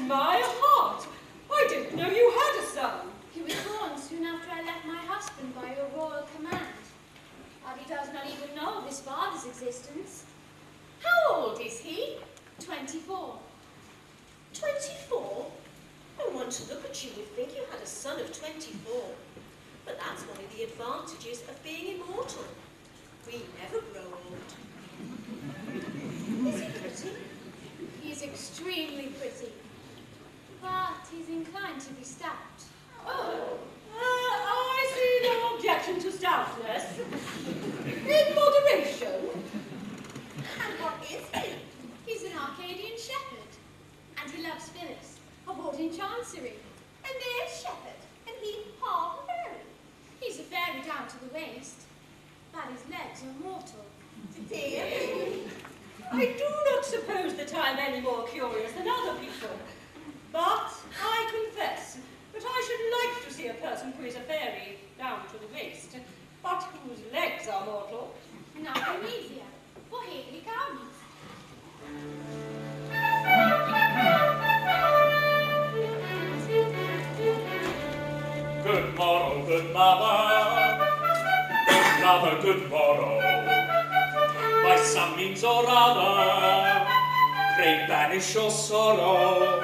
my heart! I didn't know you had a son. He was born soon after I left my husband by your royal command. But he does not even know of his father's existence. How old is he? 24. 24? No one to look at you would think you had a son of 24. But that's one of the advantages of being immortal. We never grow old. Is he pretty? He's extremely pretty. But he's inclined to be stout. Oh, I see no objection to stoutness. In moderation. And what is he? He's an Arcadian shepherd. And he loves Phyllis, a ward in Chancery. And there's Shepherd, and he half a fairy. He's a fairy down to the waist, but his legs are mortal. Dear me. I do not suppose that I'm any more curious than other people. But I confess that I should like to see a person who is a fairy down to the waist, but whose legs are mortal. Nothing easier, for here he comes. Good morrow, good mother. Good mother, good morrow. By some means or other, pray banish your sorrow.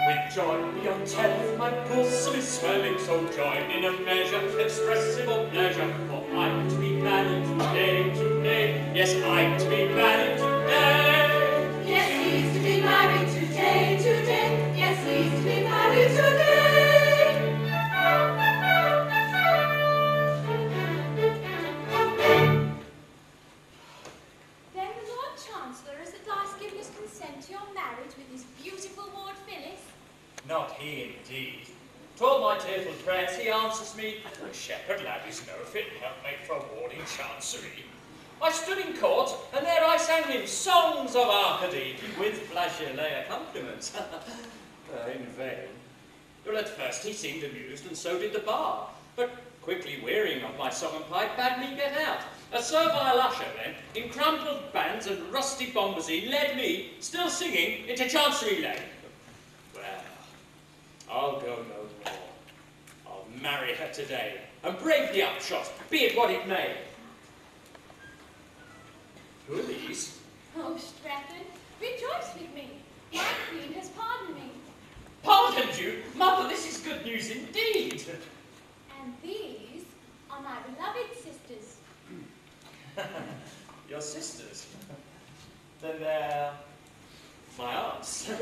With joy beyond telling, my bosom is swelling, so join in a measure, expressive of pleasure. For I'm to be married today, today. Yes, I'm to be married today. Yes, he's to be married today, today. Yes, he's to be married today. Then the Lord Chancellor has at last given his consent to your marriage with his beautiful ward Phyllis. Not he, indeed. To all my tearful prayers he answers me, the shepherd lad is no fit helpmate for a ward in Chancery. I stood in court, and there I sang him songs of Arcady, with flageolet accompaniments. In vain. Well, at first he seemed amused, and so did the bar, but quickly wearying of my song and pipe, bade me get out. A servile usher then, in crumpled bands and rusty bombazine, led me, still singing, into Chancery Lane. Well, I'll go no more. I'll marry her today, and brave the upshot, be it what it may. Who are these? Oh, Strephon, rejoice with me. My queen has pardoned me. Pardoned you? Mother, this is good news indeed. And these are my beloved sisters. Your sisters? Then they're my aunts. That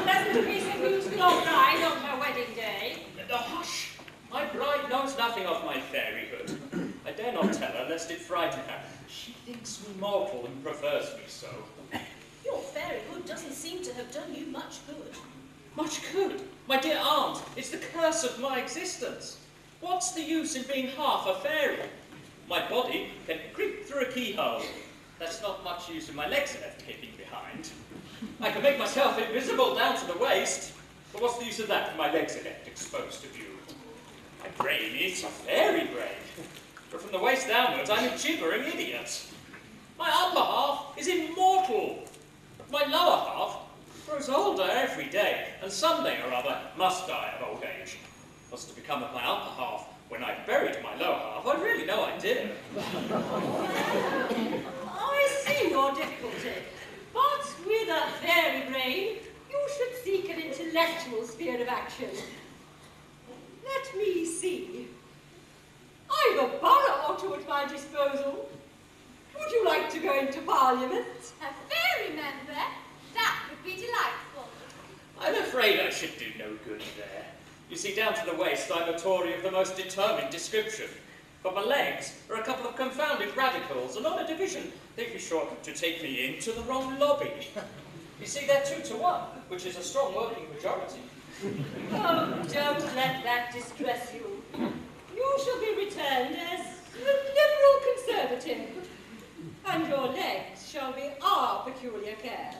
pleasant piece of news will not rise on her wedding day. Hush! My bride knows nothing of my fairyhood. I dare not tell her, lest it frighten her. She thinks me mortal and prefers me so. Your fairyhood doesn't seem to have done you much good. Much good? My dear aunt, it's the curse of my existence. What's the use in being half a fairy? My body can creep through a keyhole. That's not much use when my legs are left kicking behind. I can make myself invisible down to the waist, but what's the use of that when my legs are left exposed to view? My brain is a fairy brain, but from the waist downwards I'm a gibbering idiot. My upper half is immortal. My lower half grows older every day, and someday or other must die of old age. What's to become of my upper half when I've buried my lower half, I've really no idea. I see your difficulty, but with a fairy brain, you should seek an intellectual sphere of action. Let me see. I've a borough or two at my disposal. Would you like to go into Parliament? A fairy member? That would be delightful. I'm afraid I should do no good there. You see, down to the waist, I'm a Tory of the most determined description. But my legs are a couple of confounded radicals, and on a division, they'd be sure to take me into the wrong lobby. You see, they're 2 to 1, which is a strong working majority. Oh, don't let that distress you. You shall be returned as a liberal conservative, and your legs shall be our peculiar care.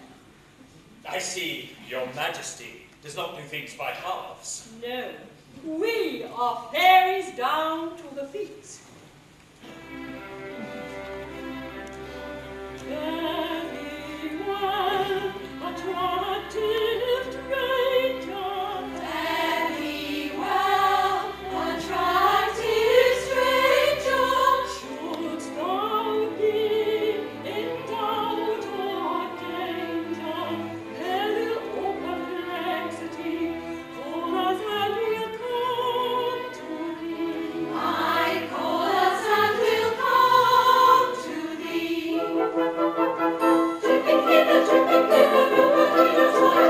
I see, your Majesty does not do things by halves. No, We are fairies down to the feet. Very well, attractive stranger. Very well, attractive stranger. Shouldst thou be in doubt or danger, peril or perplexity, call us and we'll come to thee. I call us and we'll come to thee. Dripping hither, nobody knows why.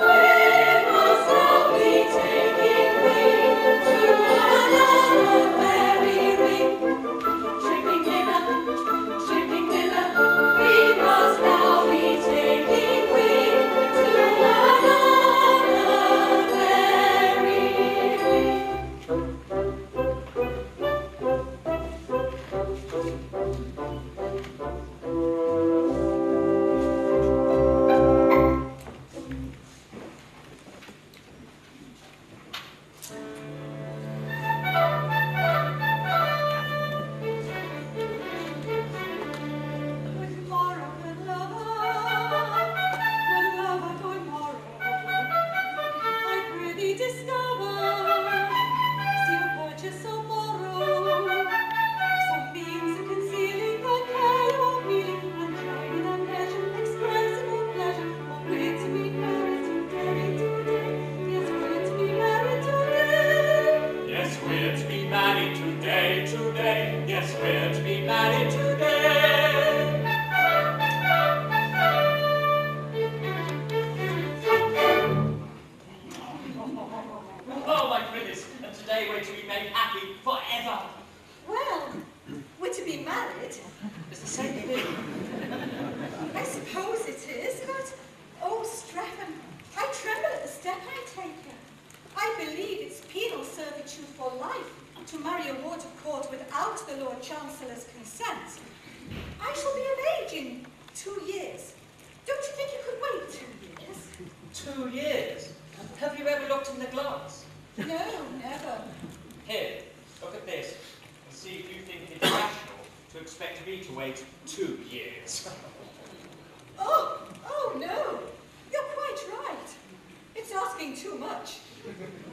Where must thou be taking wing to another fairy ring? Dripping hither, we must now be taking wing to another fairy ring. Good morrow, good lover, good morrow. I prithee discover, steal, purchase, or borrow some means of concealing the care or feeling and joining and leisure, expressing or pleasure, or we're to be married today. Yes, we're to be married today. Yes, we're to be married today. Yes, we're to be married today. Oh my goodness, and today we're to be made happy forever. Well, we're to be married. It's the same thing. I suppose it is, but, oh, Strephon, I tremble at the step I take here. I believe it's penal servitude for life to marry a ward of court without the Lord Chancellor's consent. I shall be of age in 2 years. Don't you think you could wait 2 years? 2 years? Have you ever looked in the glass? No, never. Here, look at this, and see if you think it's rational to expect me to wait 2 years. Oh, no. You're quite right. It's asking too much.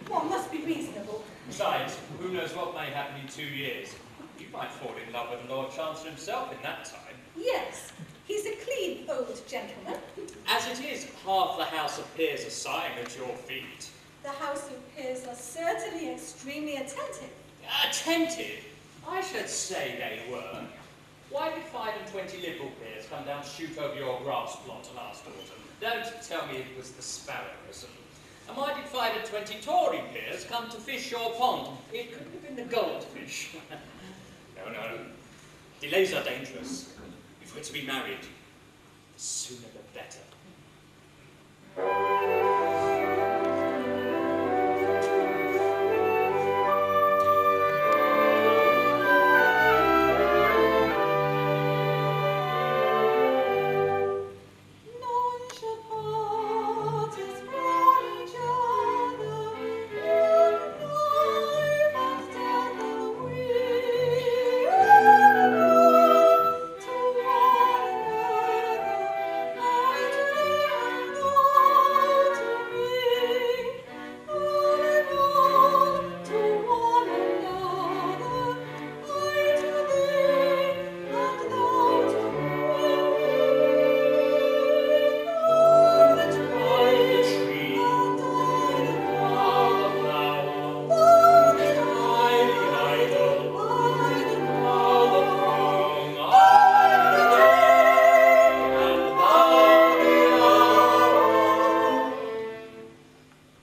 One must be reasonable. Besides, who knows what may happen in 2 years? You might fall in love with the Lord Chancellor himself in that time. Yes, he's a clean old gentleman. As it is, half the House of Peers are sighing at your feet. The House of Peers are certainly extremely attentive. Attentive? I should say they were. Why did 5 and 20 Liberal peers come down to shoot over your grass plot last autumn? Don't tell me it was the sparrows. And why did 5 and 20 Tory peers come to fish your pond? It could have been the goldfish. No. Delays are dangerous. If we're to be married, the sooner the better. None should part us from each other, in life and death we are to one another. I to thee and thou to me, all in all to one another. I to thee and thou to me.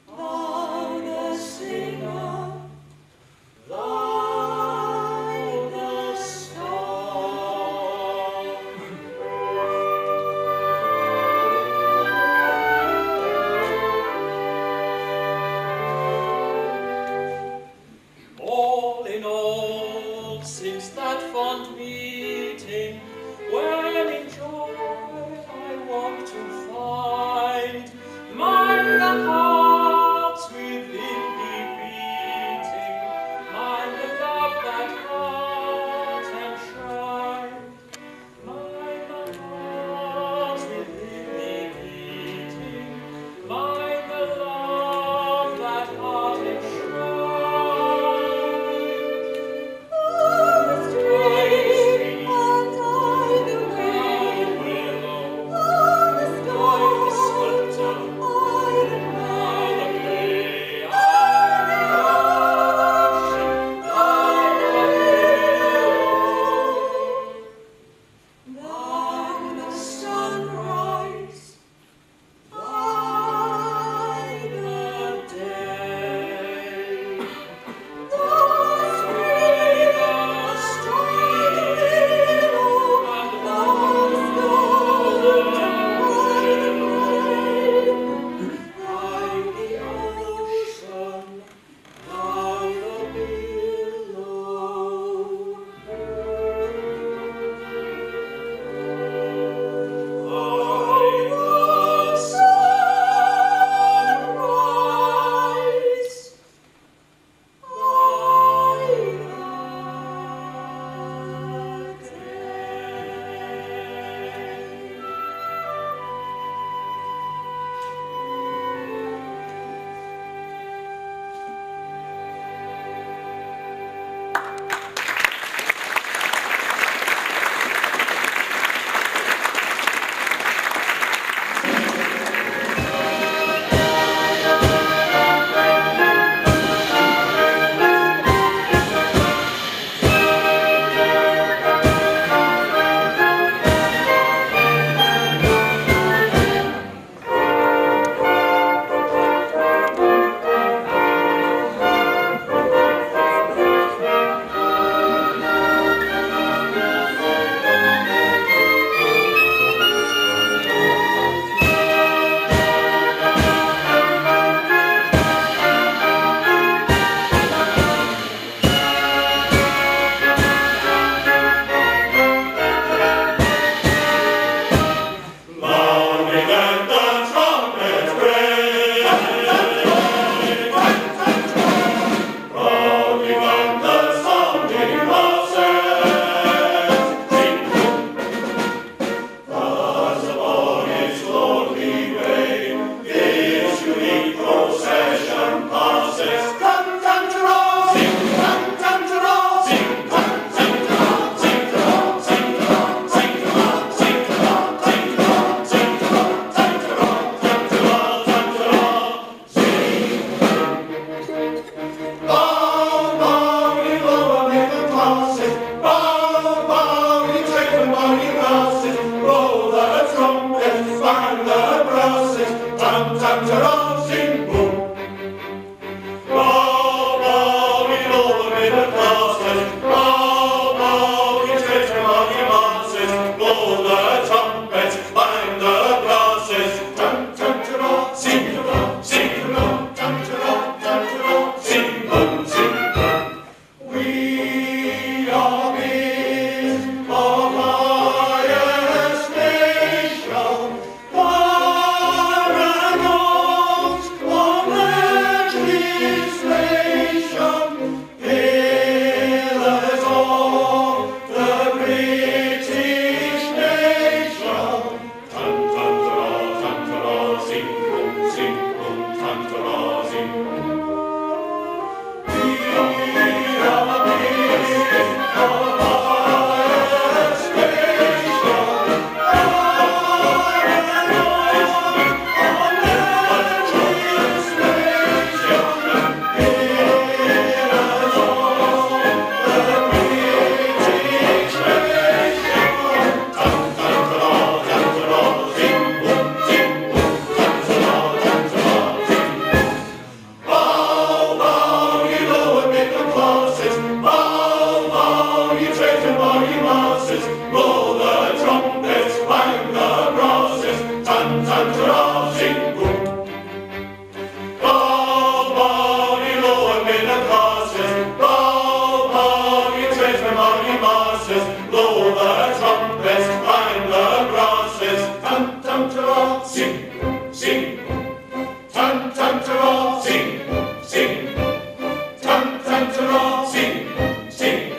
Thou the singer, thou the song. All in all, since that fond meeting, when in joy I woke to find mine the hearts within me Sing, sing, tan, tan, ta, sing, sing.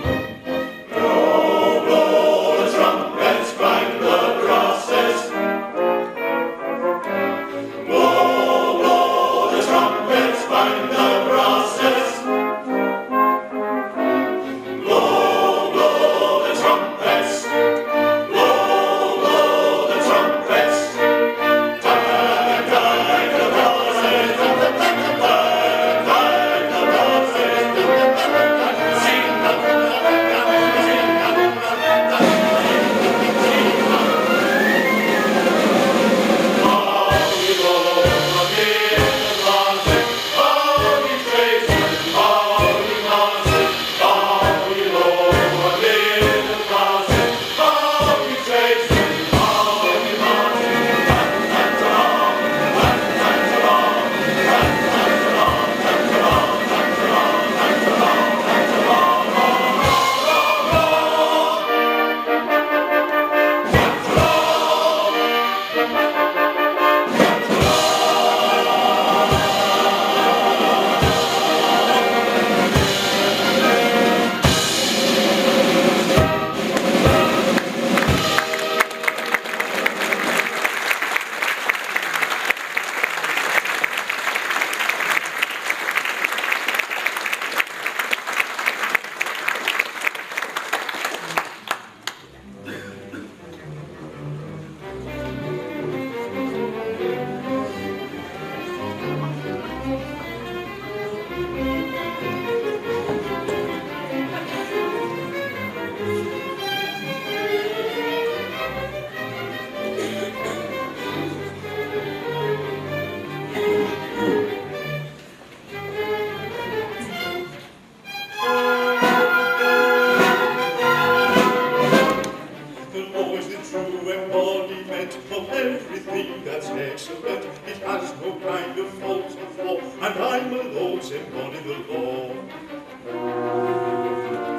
no kind of fault or flaw, and I, my lords, embody the law.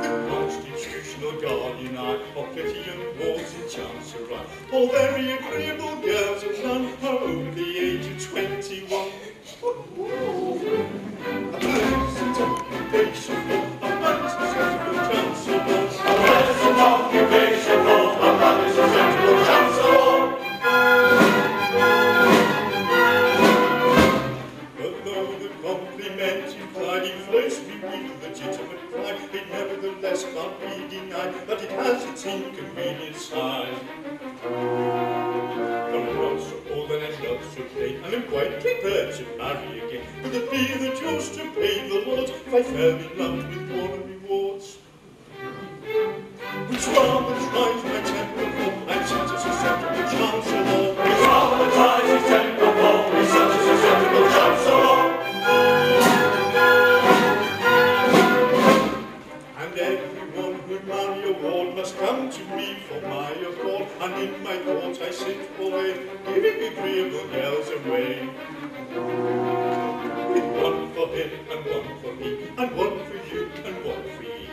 The constitutional guardian I, of pretty young lords in Chancery, all very agreeable girls, and none are over the age of 21. A pleasant occupation law, a man's acceptable chancellor. A pleasant occupation law, a man's acceptable chancellor. But though the compliment implied inflates me with legitimate pride, it nevertheless can't be denied that it has its inconvenient side. I'm not so old and I'm not so plain, and I'm quite prepared to marry again, with a fee that chose to pay the Lord if I fell in love with one of rewards. Which rather tries my temper for, I'm such a susceptible chancellor. Which rather tries his temper for, I'm such a susceptible chancellor. And everyone who'd marry a ward must come to me for my accord, and in my court I sit away, giving agreeable girls away. With one for him, and one for me, and one for you, and one for ye,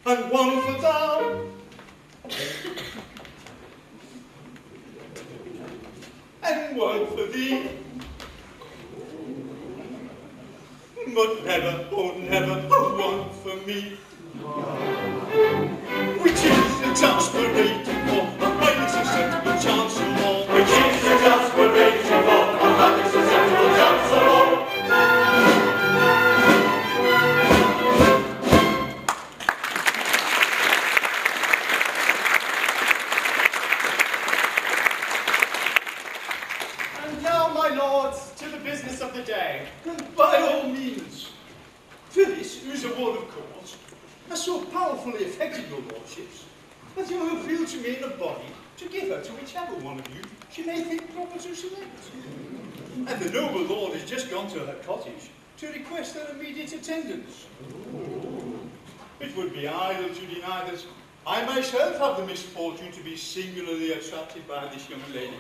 and one for thou. And one for thee. But never, oh never, one for me. Which is exasperating for a highly susceptible chancellor. Which is exasperating for a highly susceptible chancellor. And now, my lords, to the business of the day. And by all means. Phyllis, who is a ward of course, has so powerfully affected your lordships that you have appealed to me in a body to give her to whichever one of you she may think proper to select. And the noble lord has just gone to her cottage to request her immediate attendance. It would be idle to deny that I myself have the misfortune to be singularly attracted by this young lady.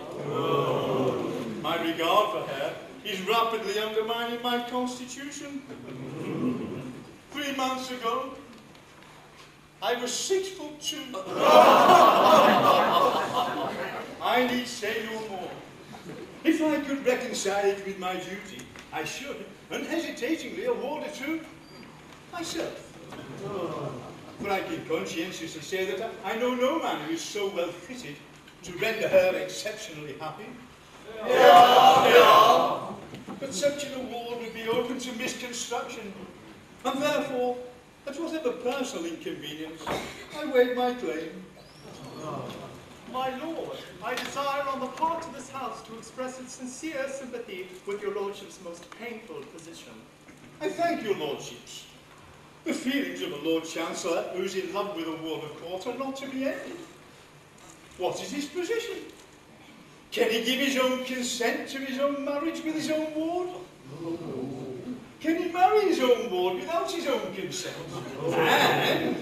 My regard for her is rapidly undermining my constitution. 3 months ago, I was 6'2". I need say no more. If I could reconcile it with my duty, I should unhesitatingly award it to myself. For I can conscientiously say that I know no man who is so well fitted to render her exceptionally happy. But such an award would be open to misconstruction, and therefore, at whatever personal inconvenience, I waive my claim. My lord, I desire on the part of this house to express its sincere sympathy with your lordship's most painful position. I thank your lordships. The feelings of a Lord Chancellor who is in love with a ward of court are not to be envied. What is his position? Can he give his own consent to his own marriage with his own ward? Can he marry his own ward without his own consent? And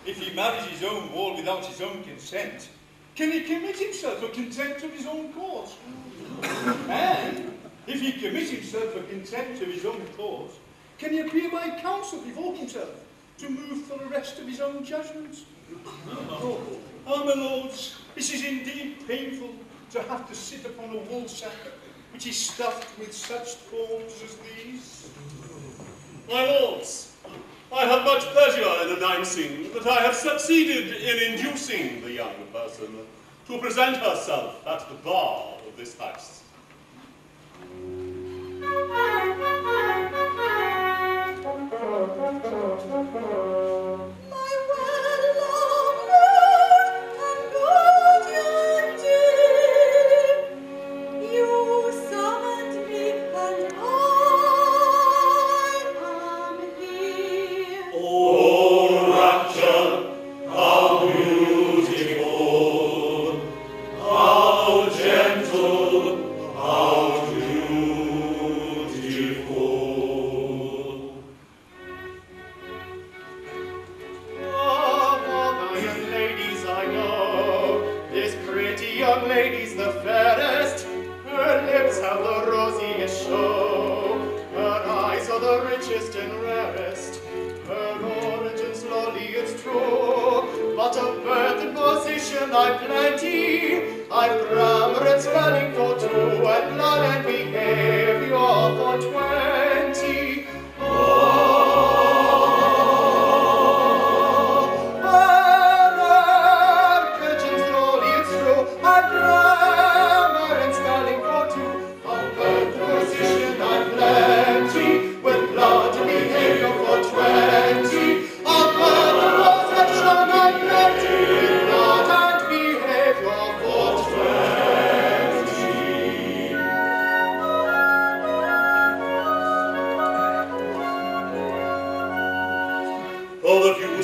if he marries his own ward without his own consent, can he commit himself for contempt of his own cause? And if he commits himself for contempt of his own cause, can he appear by counsel before himself to move for arrest of his own judgments? Ah, my lords, this is indeed painful to have to sit upon a woolsack which is stuffed with such thorns as these. My lords, I have much pleasure in announcing that I have succeeded in inducing the young person to present herself at the bar of this house. My well-loved lord and guardian dear, you summoned me and I am here. Oh, rapture, how beautiful, how gentle, how beautiful. slowly, it's true, but of birth and position I've plenty. I've grammar and spelling for 2, and blood and behavior for 20.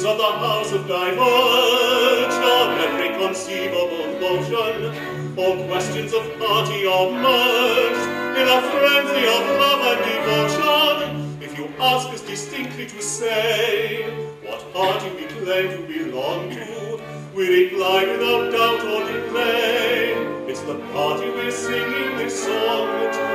Of the house of diverge on every conceivable motion. All questions of party are merged in a frenzy of love and devotion. If you ask us distinctly to say what party we claim to belong to, we reply without doubt or delay, it's the party we're singing this song to.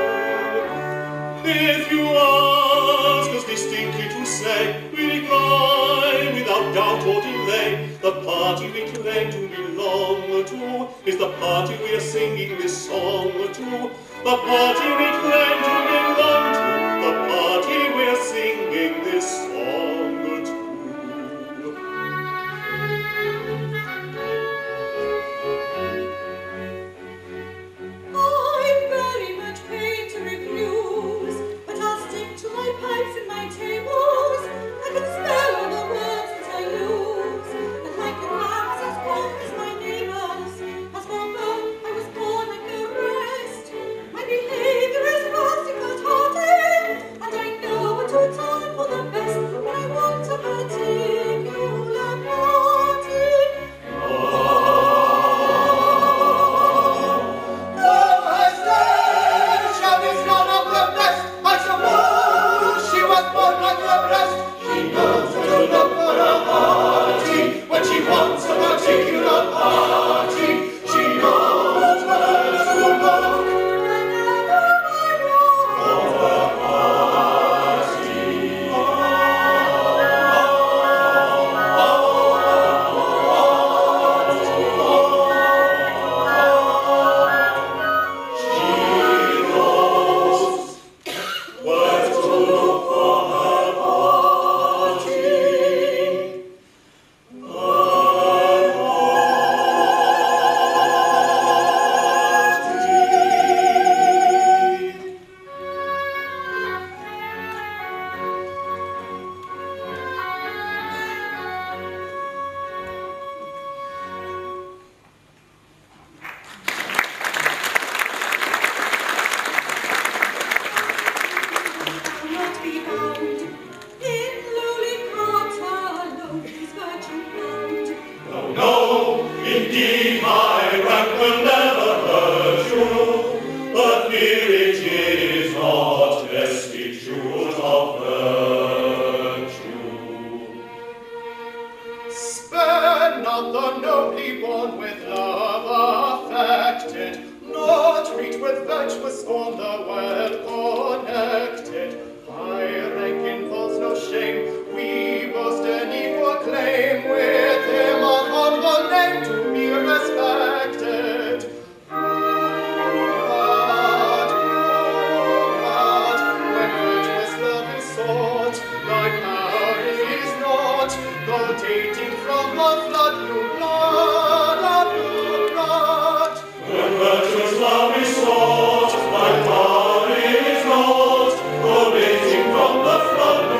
If you ask us distinctly to say, we reply without doubt or delay, the party we claim to belong to is the party we are singing this song to. The party we claim to belong to, the party we are singing this song to. I'm very much pained to refuse, but I'll stick to my pipes and my tables. I can spell all the words that I use, and like the rats as bold as my neighbors. As for birth, I was born like the rest. My behavior is rustic but hearty, and I know what to turn for the best when I want a particular party. When she wants a particular party, she knows where to look. Whenever I walk for the party, she knows where to look for her party. Not be bound in lowly quarter, lowly's virgin bound. Oh no, indeed my rank will never hurt you, but fear it is not destitute of virtue. Spare not the nobly born with love affected, nor treat with virtuous scorn the well connected. High rank involves no shame, we boast an equal claim with him of humble name to be respected. But when virtuous love is sought, thy power is naught, though dating from the flood blue blood, blue blood. When virtuous love is sought, my power is not, originating from the flood of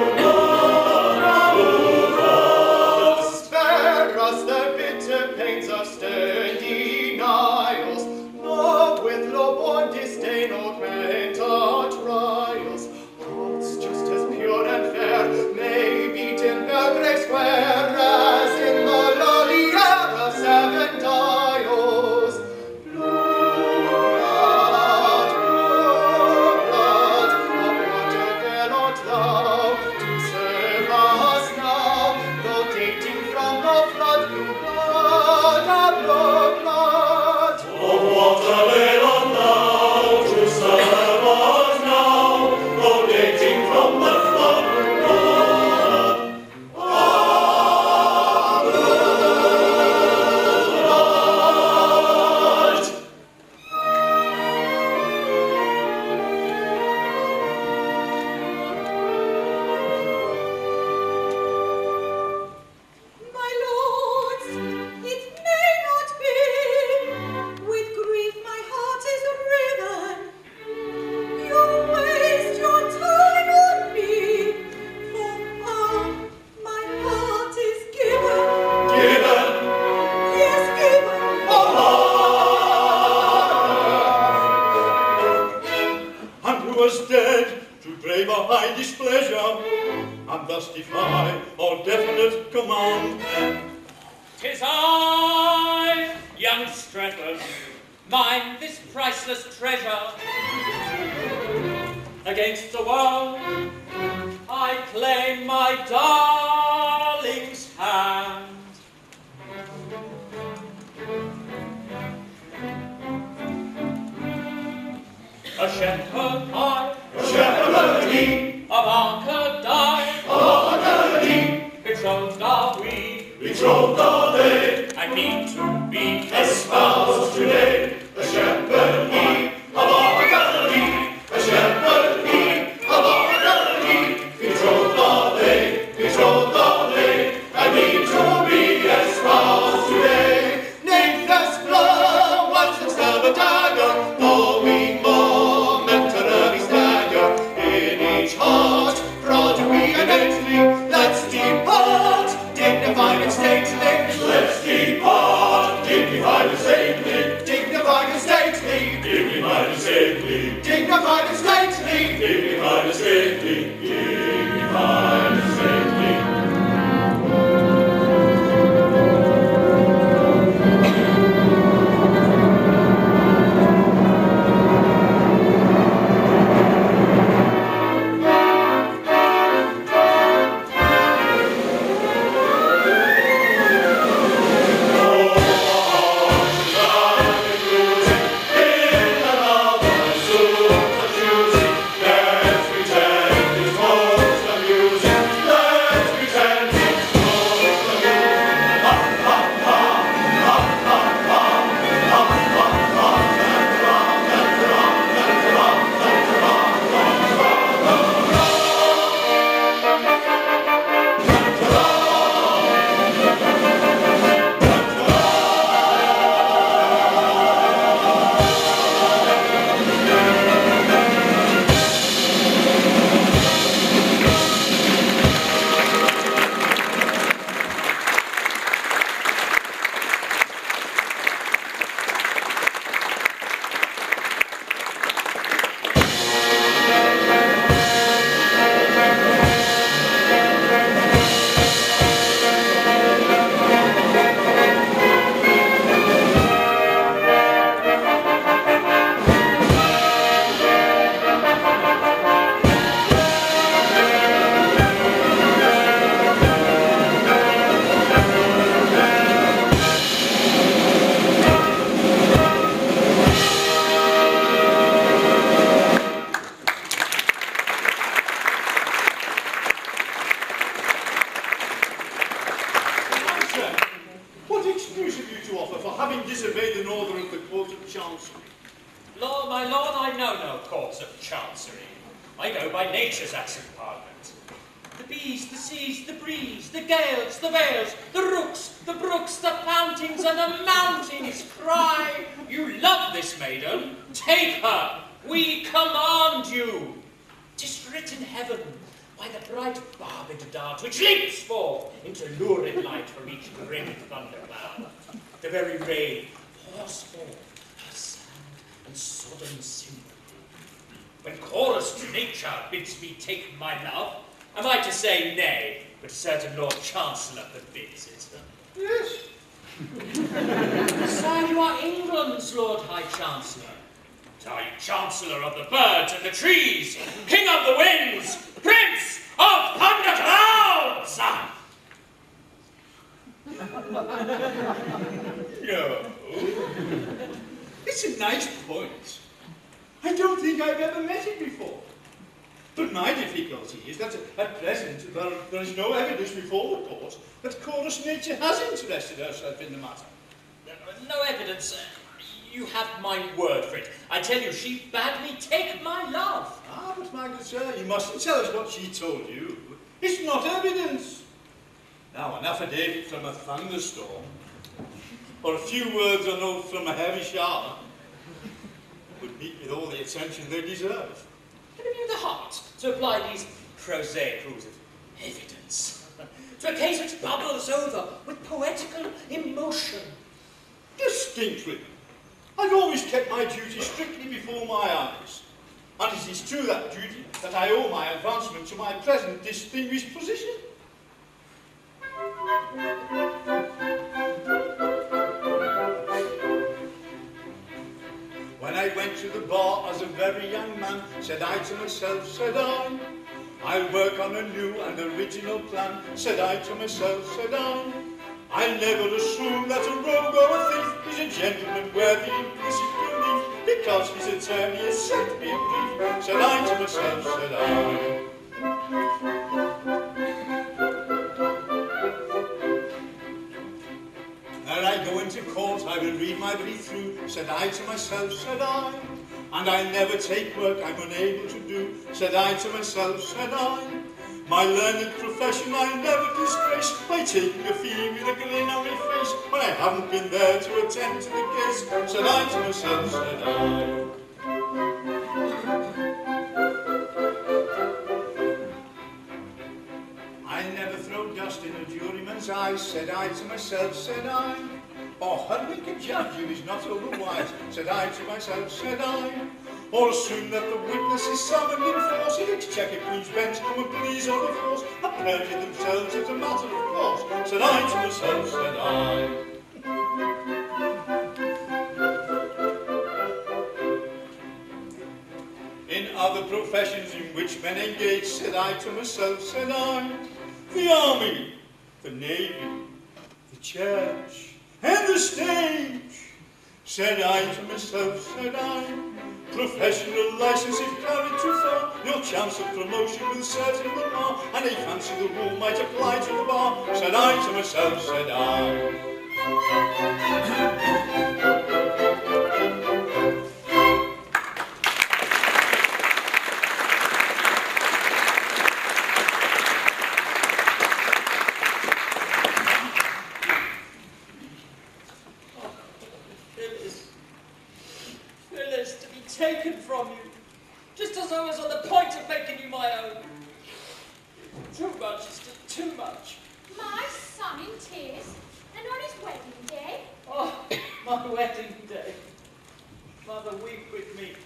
blood. Spare us the bitter pains of stern denials, nor with low-born disdain augment our trials. Hearts just as pure and fair may beat in Belgrave Square as in the lowly air of Seven Dials. Blue blood, of what availeth thou to serve us now, though dating from the flood, blue blood, blue blood. Of what availeth thou to serve us now, though dating from the flood blood? my displeasure, and thus defy all definite command. 'Tis I, young Strephon, mine this priceless treasure. Against the world, I claim my darling's hand. A shepherd I, of Arcady, betrothed are we, I mean to be Espoused today, a shepherd he of Arcady, a shepherd he of Arcady, betrothed are they, I mean to be espoused today. Nathan's blood, once and stab a dagger, knowing momentarily stagger, in each heart, proud to be innately, let's depart, dignified and stately, let's depart, dignified and stately, dignified and stately, dignified and stately, dignified and stately, dignified and stately, dignified and stately. Lord, my lord, I know no courts of chancery. I go by nature's acts of parliament. The bees, the seas, the breeze, the gales, the vales, the rooks, the brooks, the fountains, and the mountains cry, you love this maiden, take her, we command you. 'Tis written in heaven, by the bright barbed dart which leaps forth into lurid light from each grim thundercloud. The very rain pours forth her sand and sodden sympathy. When chorus to nature bids me take my love, am I to say nay, but certain Lord Chancellor forbids it? Yes. Sire, you are England's Lord High Chancellor. But are you Chancellor of the birds and the trees, King of the winds, Prince of thunder clouds? No. It's a nice point. I don't think I've ever met it before. But my difficulty is that at present there is no evidence before the court that chorus nature has interested herself in the matter. No evidence. You have my word for it. I tell you, she bade me take my love. Ah, but my good sir, you mustn't tell us what she told you. It's not evidence. Now, an affidavit from a thunderstorm, or a few words on oath from a heavy shower, would meet with all the attention they deserve. Have you the heart to apply these prosaic rules of evidence to a case which bubbles over with poetical emotion? Distinctly. I've always kept my duty strictly before my eyes. And it is to that duty that I owe my advancement to my present distinguished position. When I went to the bar as a very young man, said I to myself, said I'll work on a new and original plan, said I to myself, said I'll never assume that a rogue or a thief is a gentleman worthy implicit belief, because his attorney has sent me a brief, said I to myself, said I. Ere I go into court, I will read my brief through, said I to myself, said I. And I never take work I'm unable to do, said I to myself, said I. My learned profession I'll never disgrace by taking a fee with a grin on my face when I haven't been there to attend to the case, said I to myself, said I. I never throw dust in a juryman's eyes, said I to myself, said I. Or hurrying a judge who is not otherwise, said I to myself, said I. Or assume that the witness is summoned in force, in Exchequer Queen's Bench, come and please on the force, and perjure themselves as a matter of course, said I to myself, said I. In other professions in which men engage, said I to myself, said I. The army, the navy, the church, and the stage, said I to myself, said I. Professional license if carried too far, no chance of promotion will certain the bar, and I fancy the rule might apply to the bar, said I to myself, said I. Taken from you, just as I was on the point of making you my own. Too much is just too much. My son in tears, and on his wedding day? Oh, my wedding day. Mother, weep with me.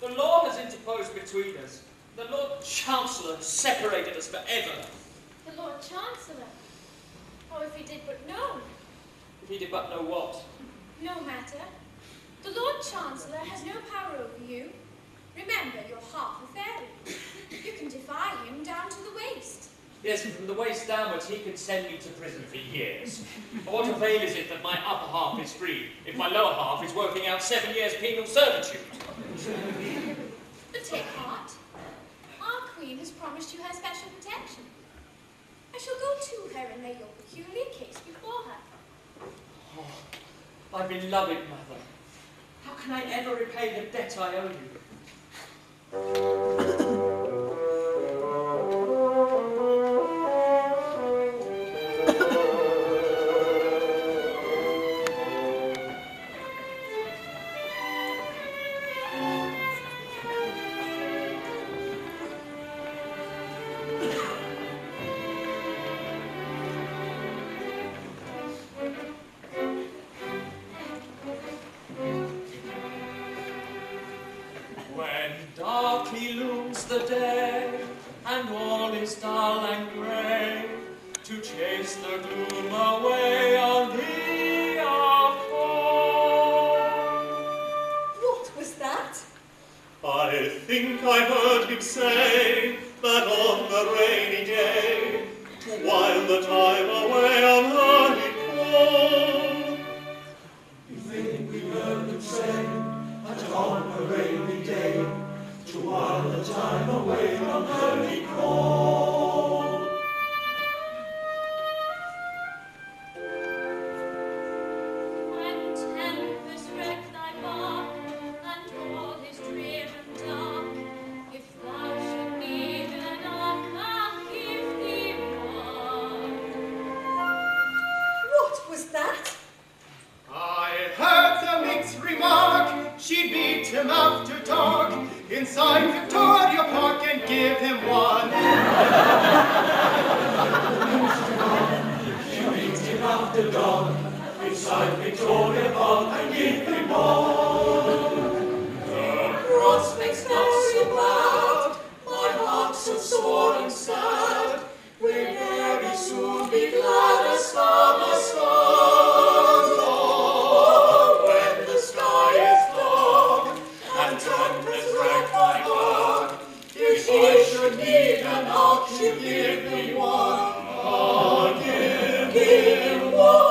The law has interposed between us. The Lord Chancellor has separated us forever. The Lord Chancellor? Oh, if he did but know. If he did but know what? No matter. The Lord Chancellor has no power over you. Remember, you're half a fairy. You can defy him down to the waist. Yes, and from the waist downwards he can send me to prison for years. But what avail is it that my upper half is free, if my lower half is working out 7 years penal servitude? But take heart. Our Queen has promised you her special protection. I shall go to her and lay your peculiar case before her. Oh, my beloved mother. How can I ever repay the debt I owe you? Darkly looms the day, and all is dull and grey, to chase the gloom away on thee I'll call. What was that? I think I heard him say that on the rainy day, to while the time away on her he'd call. You think we heard him say that on a rainy day, to while the time away on her he called. When tempest wreck thy bark, and all is drear and dark, if thou should need an ark, I'll give thee one. What was that? I heard the mix remark, she'd beat him after dark, inside Victoria Park and give him one. She beat him after dawn, inside Victoria Park and give him one. prospects not so bad, my heart so sore and sad, will very soon be glad as summer's sun. Oh, when the sky is dark and tempest wreck my heart, if I should need an ox, you give me one. Ah, give one.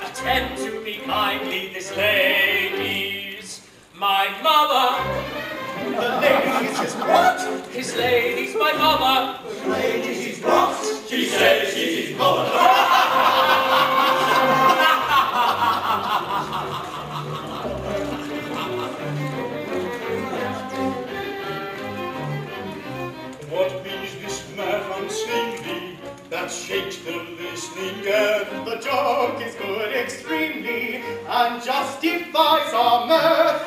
Attend to me kindly, this lady's my mother. The lady is his what? His lady's my mother. The lady is what? She says she's his mother. What means this man unseemly that shakes the listening air? The joke is good extremely and justifies our mirth.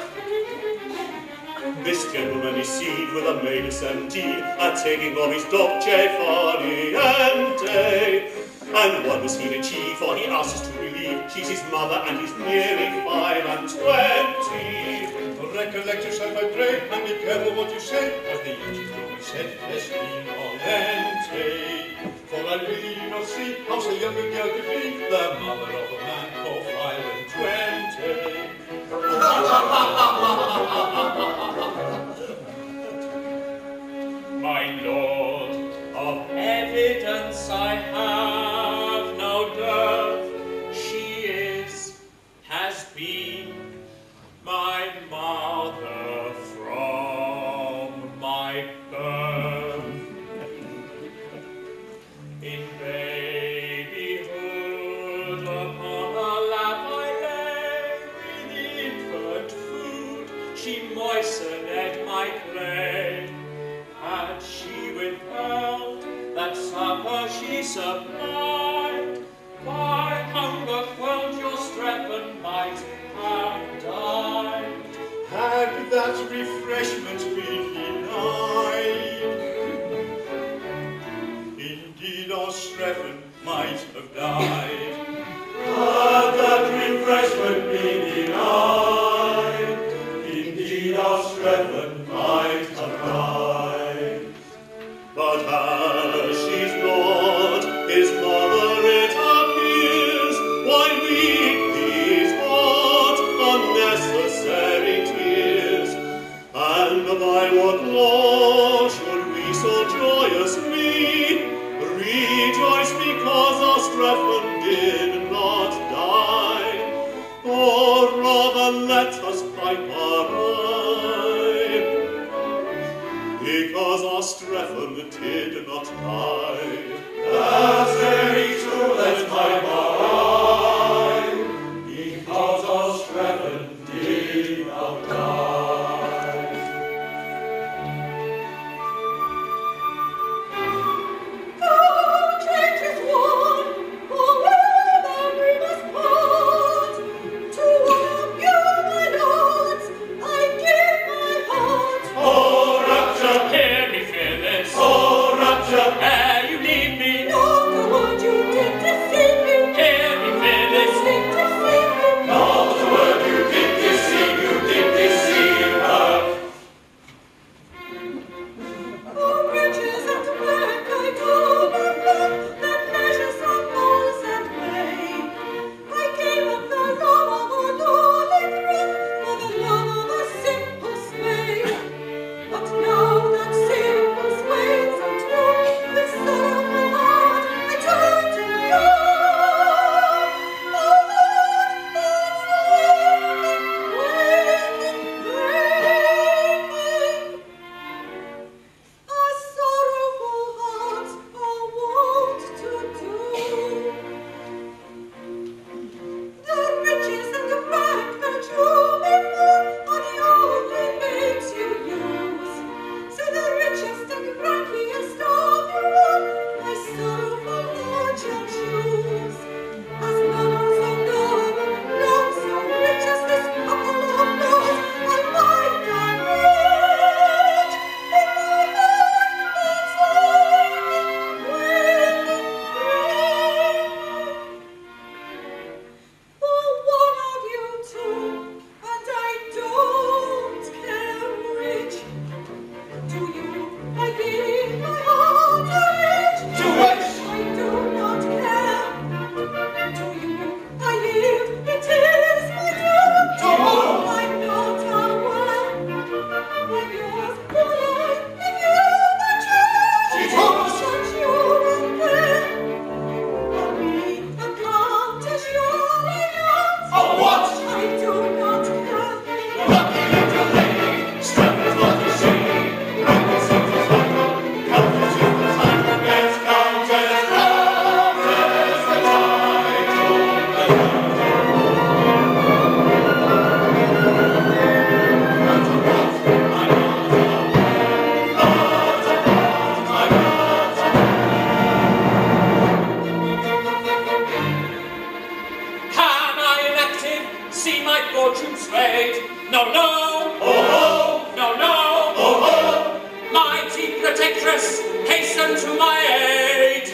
This gentleman is seen with a maid sentee, a taking of his dolce fariente. And what does he achieve? For he asks to relieve. She's his mother and he's nearly 25. Recollect yourself, I pray, and be careful what you say, as the ancient Romans said, Iolanthe. For I really do not see how so young a girl could be the mother of a man of 25. My lord, of evidence I have no doubt. She has been my mother from my birth. In babyhood upon her lap I lay with infant food. She moistened at my clay. Had she withheld that supper she supplied, by hunger quelled your Strephon might have died. Had that refreshment been denied, indeed our Strephon might have died. Had that refreshment been denied, indeed our Strephon might have died. But as she's not his mother, it appears, why weep these what unnecessary tears? And by what law should we so joyously rejoice because our Strephon did not die? Or rather let us pipe our rhyme, because our Strephon did not die. That's very true, let's pipe our rhyme, because our Strephon did not die. The church is one, however we must part. To one of you, my lords, I give my heart. Oh, rapture, Hear me, fearless, oh, rapture, ere you leave me. Not the word you did deceive me. Hear me, Mighty protectress, hasten to my aid.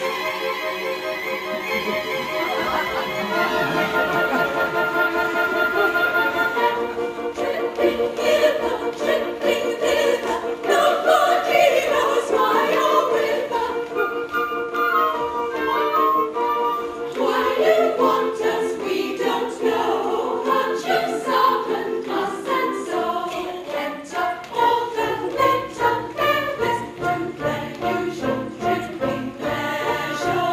Tripping hither, nobody knows why you're with her. Why you want us, we don't know, but you softened us and so enter all the letter members to their usual tripping pleasure.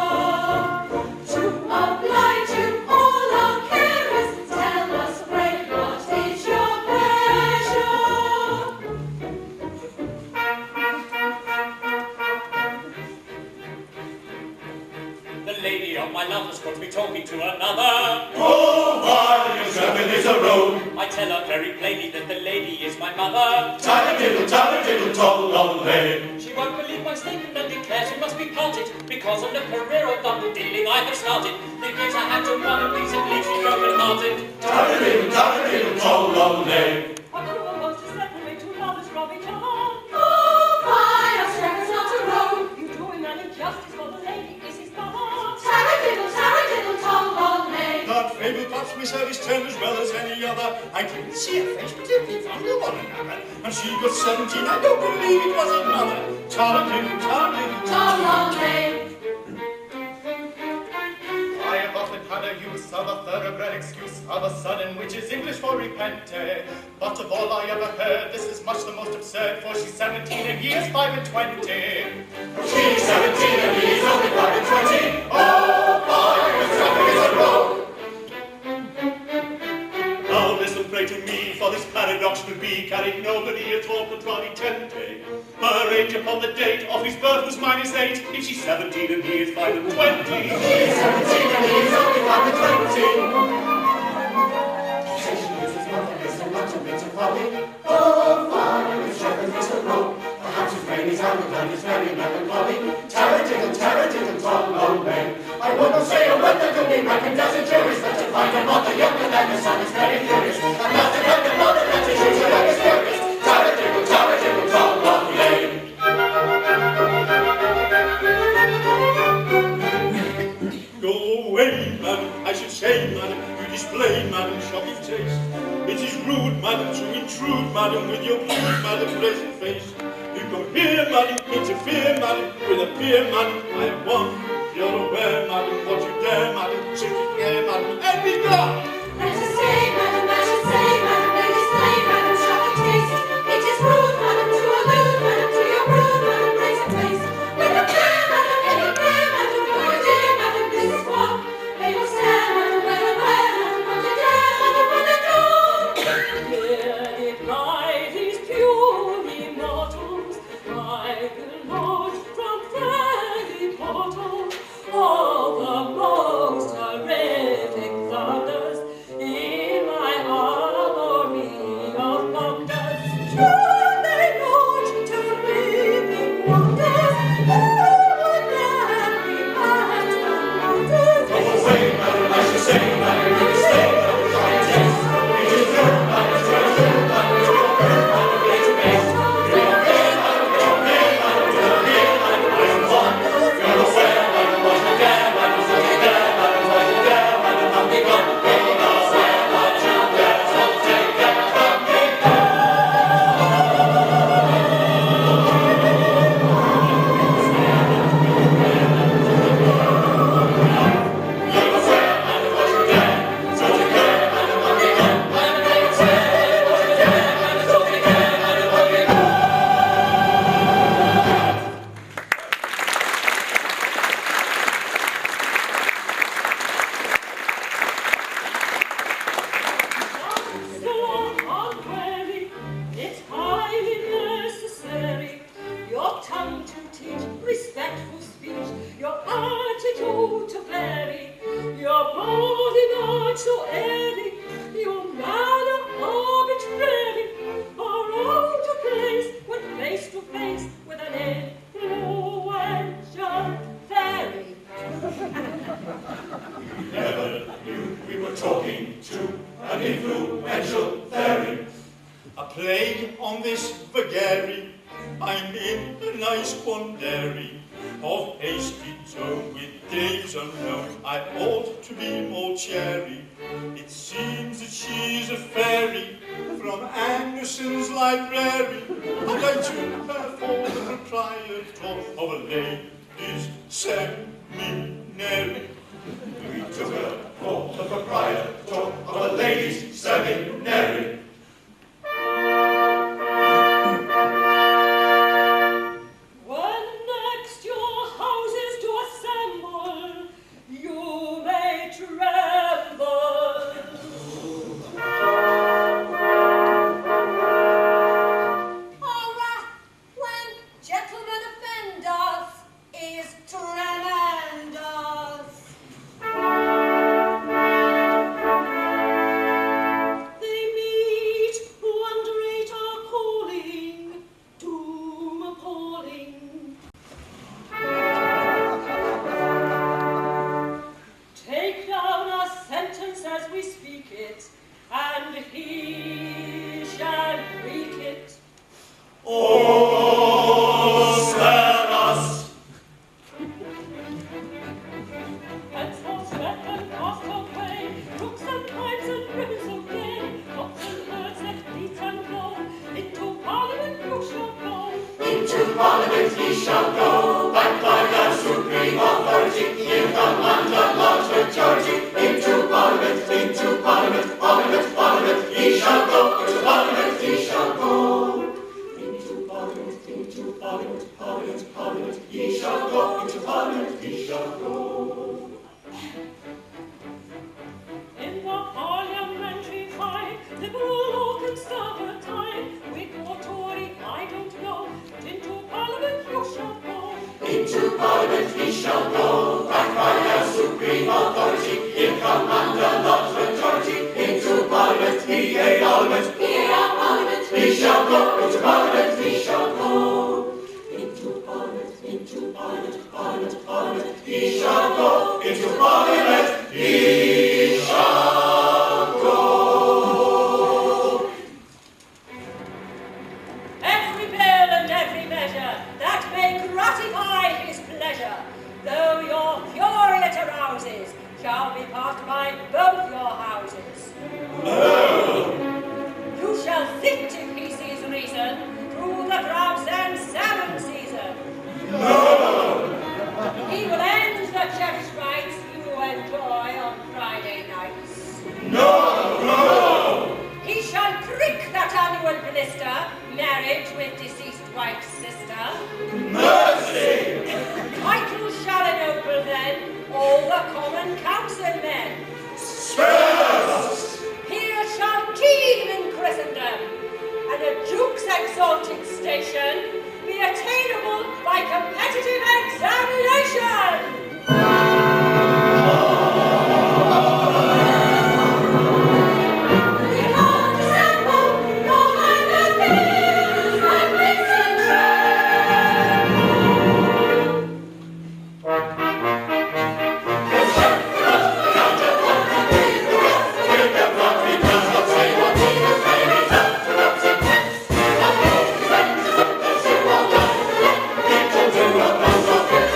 To oblige you, all our carers, tell us, pray, what is your pleasure? The lady of my love has got me talking to another. Oh, while your shepherd is a rogue, I tell her very plainly that the lady is my mother. tally-diddle, toll-on-lay. She won't believe my statement and declares we must be parted because of the career of double dealing I have started. Thinking I had to run a piece of leaf broken-hearted. Tally-diddle, toll-on-lay. A cruel wants to separate two lovers from each other. Oh, why our shepherd's not a rogue? You do him an injustice, for the lady is his mother. Taradiddle, toll-on-lay. That fable perhaps we service turned as well as any other. I didn't see a face, but if they found one another. And she got 17, I don't believe it was another. Taradiddle, taradiddle, Toll-on-lay. I have often had a use of a thoroughbred excuse of a sudden, which is English for repente. But of all I ever heard, this is much the most absurd, for she's 17 and he is 5 and 20. She's 17 and he's only 5 and 20. Oh, boy, your shepherd is a rogue. Now listen, pray to me, for this paradox could be carried nobody at all contradicente. Her age upon the date of his birth was -8. If she's 17 and he is 5 and 20. She's 17 and he's only 5 and 20. She says she uses nothing, and not a bit of folly. Oh, boy, your shepherd is a rogue. Perhaps his brain is out and he's very melancholy. Taradiddle, toll-on-lay. I will not say a word that will be reckoned as injurious, but to find a mother younger than the son is very furious. And not to find a mother that is usually like a spurious. Taradiddle, toll-on-lay. Go away, madam, I should say, madam, you display, madam, shocking taste. It is rude, madam, to intrude, madam, with your cute, madam, pleasant face. You come here, madam, interfere, madam, with a peer, madam, I am one. You're aware, madam, what you dare, madam, chicken air, madam, and be gone. Let us say, madam, let us say, madam, let us play, madam, shocking taste. It is rude, madam, to allude, madam, to your rude, madam, brazen face. With a prayer, madam, any prayer, madam, for your dear, madam, this is what. They will stare, madam, where, madam, what you dare, madam, when they go. Here it lies, these pure immortals, by the Lord from fairy portals, all the most terrific thunders in my armory of wonders. Sure they launch terrific wonders, who would dare be mad and wonders? Go away, madam, I should say, madam, you stay, madam, shocking taste. It is rude, madam, to allude, madam, to your birth, madam, brazen face. You're here, madam, you're here, madam, you're here, madam, I am one. You're aware, madam, what you dare, madam, what you dare, madam, what you dare, madam, I'm be gone. You're aware, what you dare, so take it from me. You're aware, madam, what you dare, so take it, madam, I'm be gone. You're aware, what you dare, madam, so take it, madam, I'm be gone. So unwary, it's highly necessary. Your tongue to teach, respectful speech, your attitude to vary, your body not so airy, your manner arbitrary, are out of place when face to face with an influential fairy. Never knew we were talking to an influential fairy. A plague on this vagary, I'm in a nice quandary of hasty tone with days unknown. I ought to be more chary. It seems that she's a fairy from Anderson's library, and I took her for the proprietor of a ladies' seminary. We took her for the proprietor of a ladies' seminary. Thank you.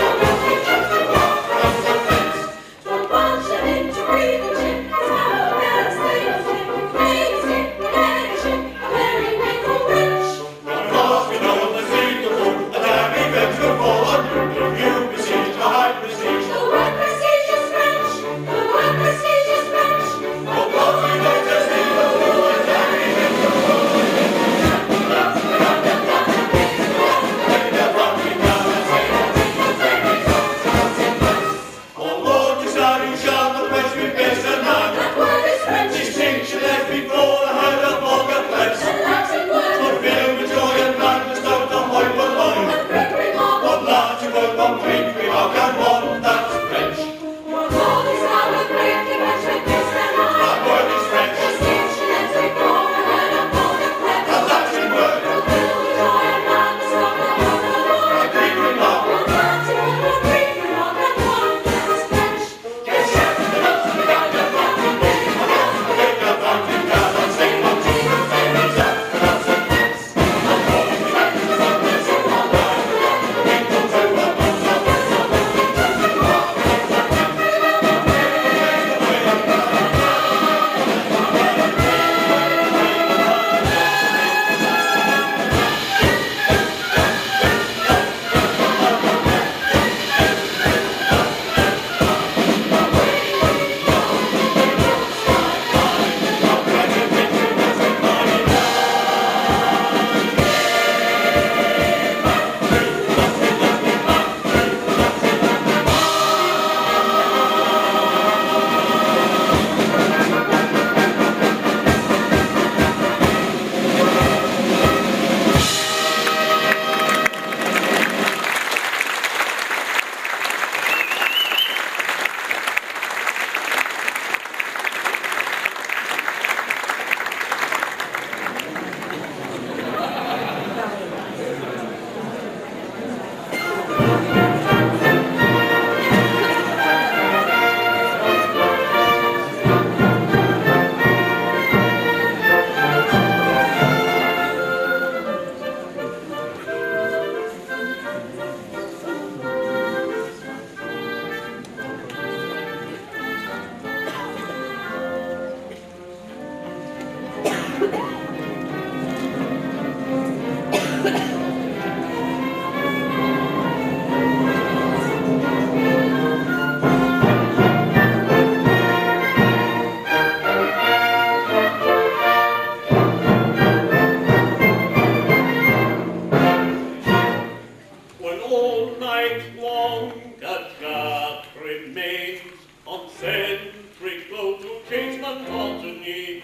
night long a guard remains on sentry go to change monotony.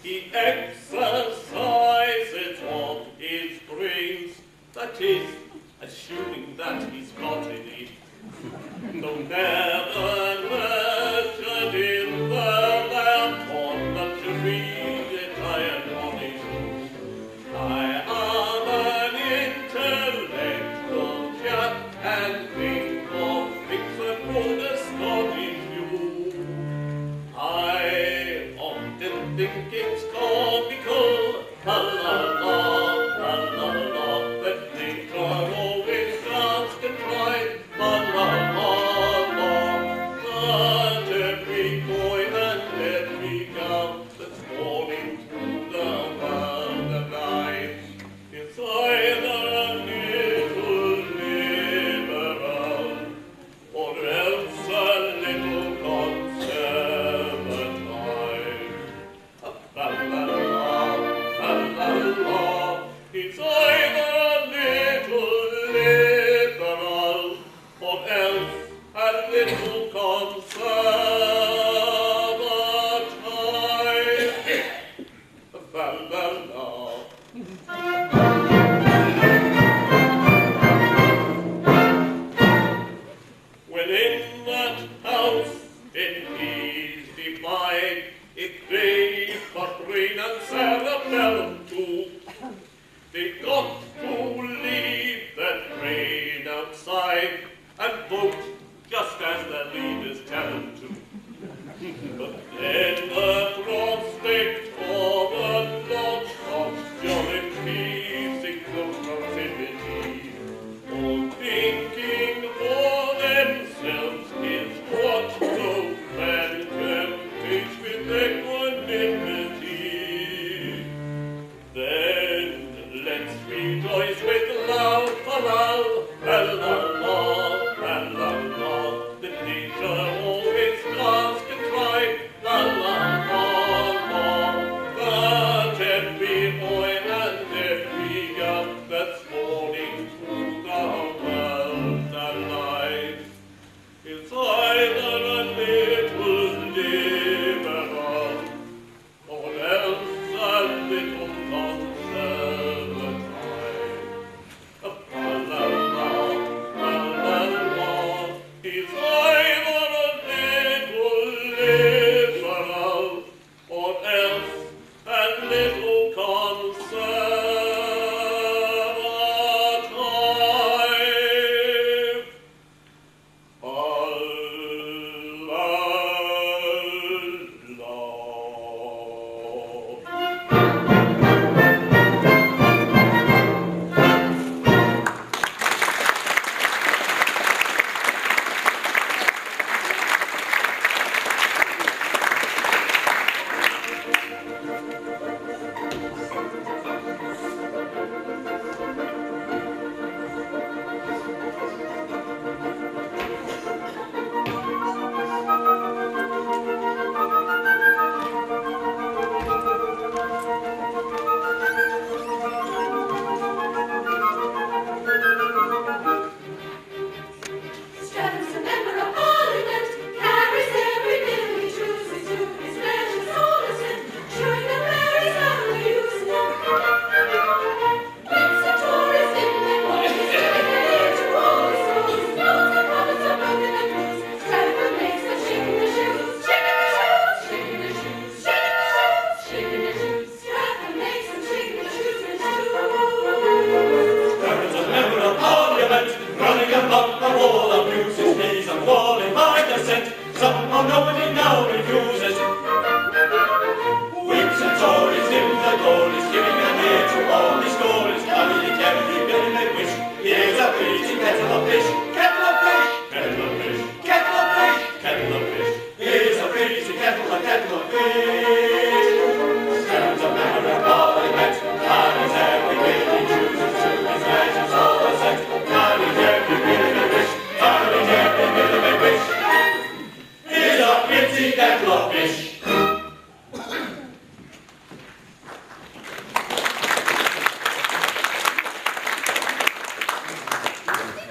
He exercises on his brains, that is, assuming that he's got any. No never nurtured in the lamp on the tree retired on his own. I am an intellectual chap and think of things that would astonish you. I often think it's comical, la-la-la, la-la-la, that nature always does contrive, la-la-la, that every boy and every girl that's born into the world alive is either a little liberal or else a little conservative. La-la-la, la-la-la, it's either a little liberal or else a little conservative. La-la-la. When in that house in peace divine, it gave but brain and cerebellum too. They got to leave that brain outside and vote just as their leaders tell them to. But then the prospect of a lot of jolly pleasing no proximity, all thinking for themselves is what no man can teach with equanimity. Then let's rejoice with loud halal, halal, halal.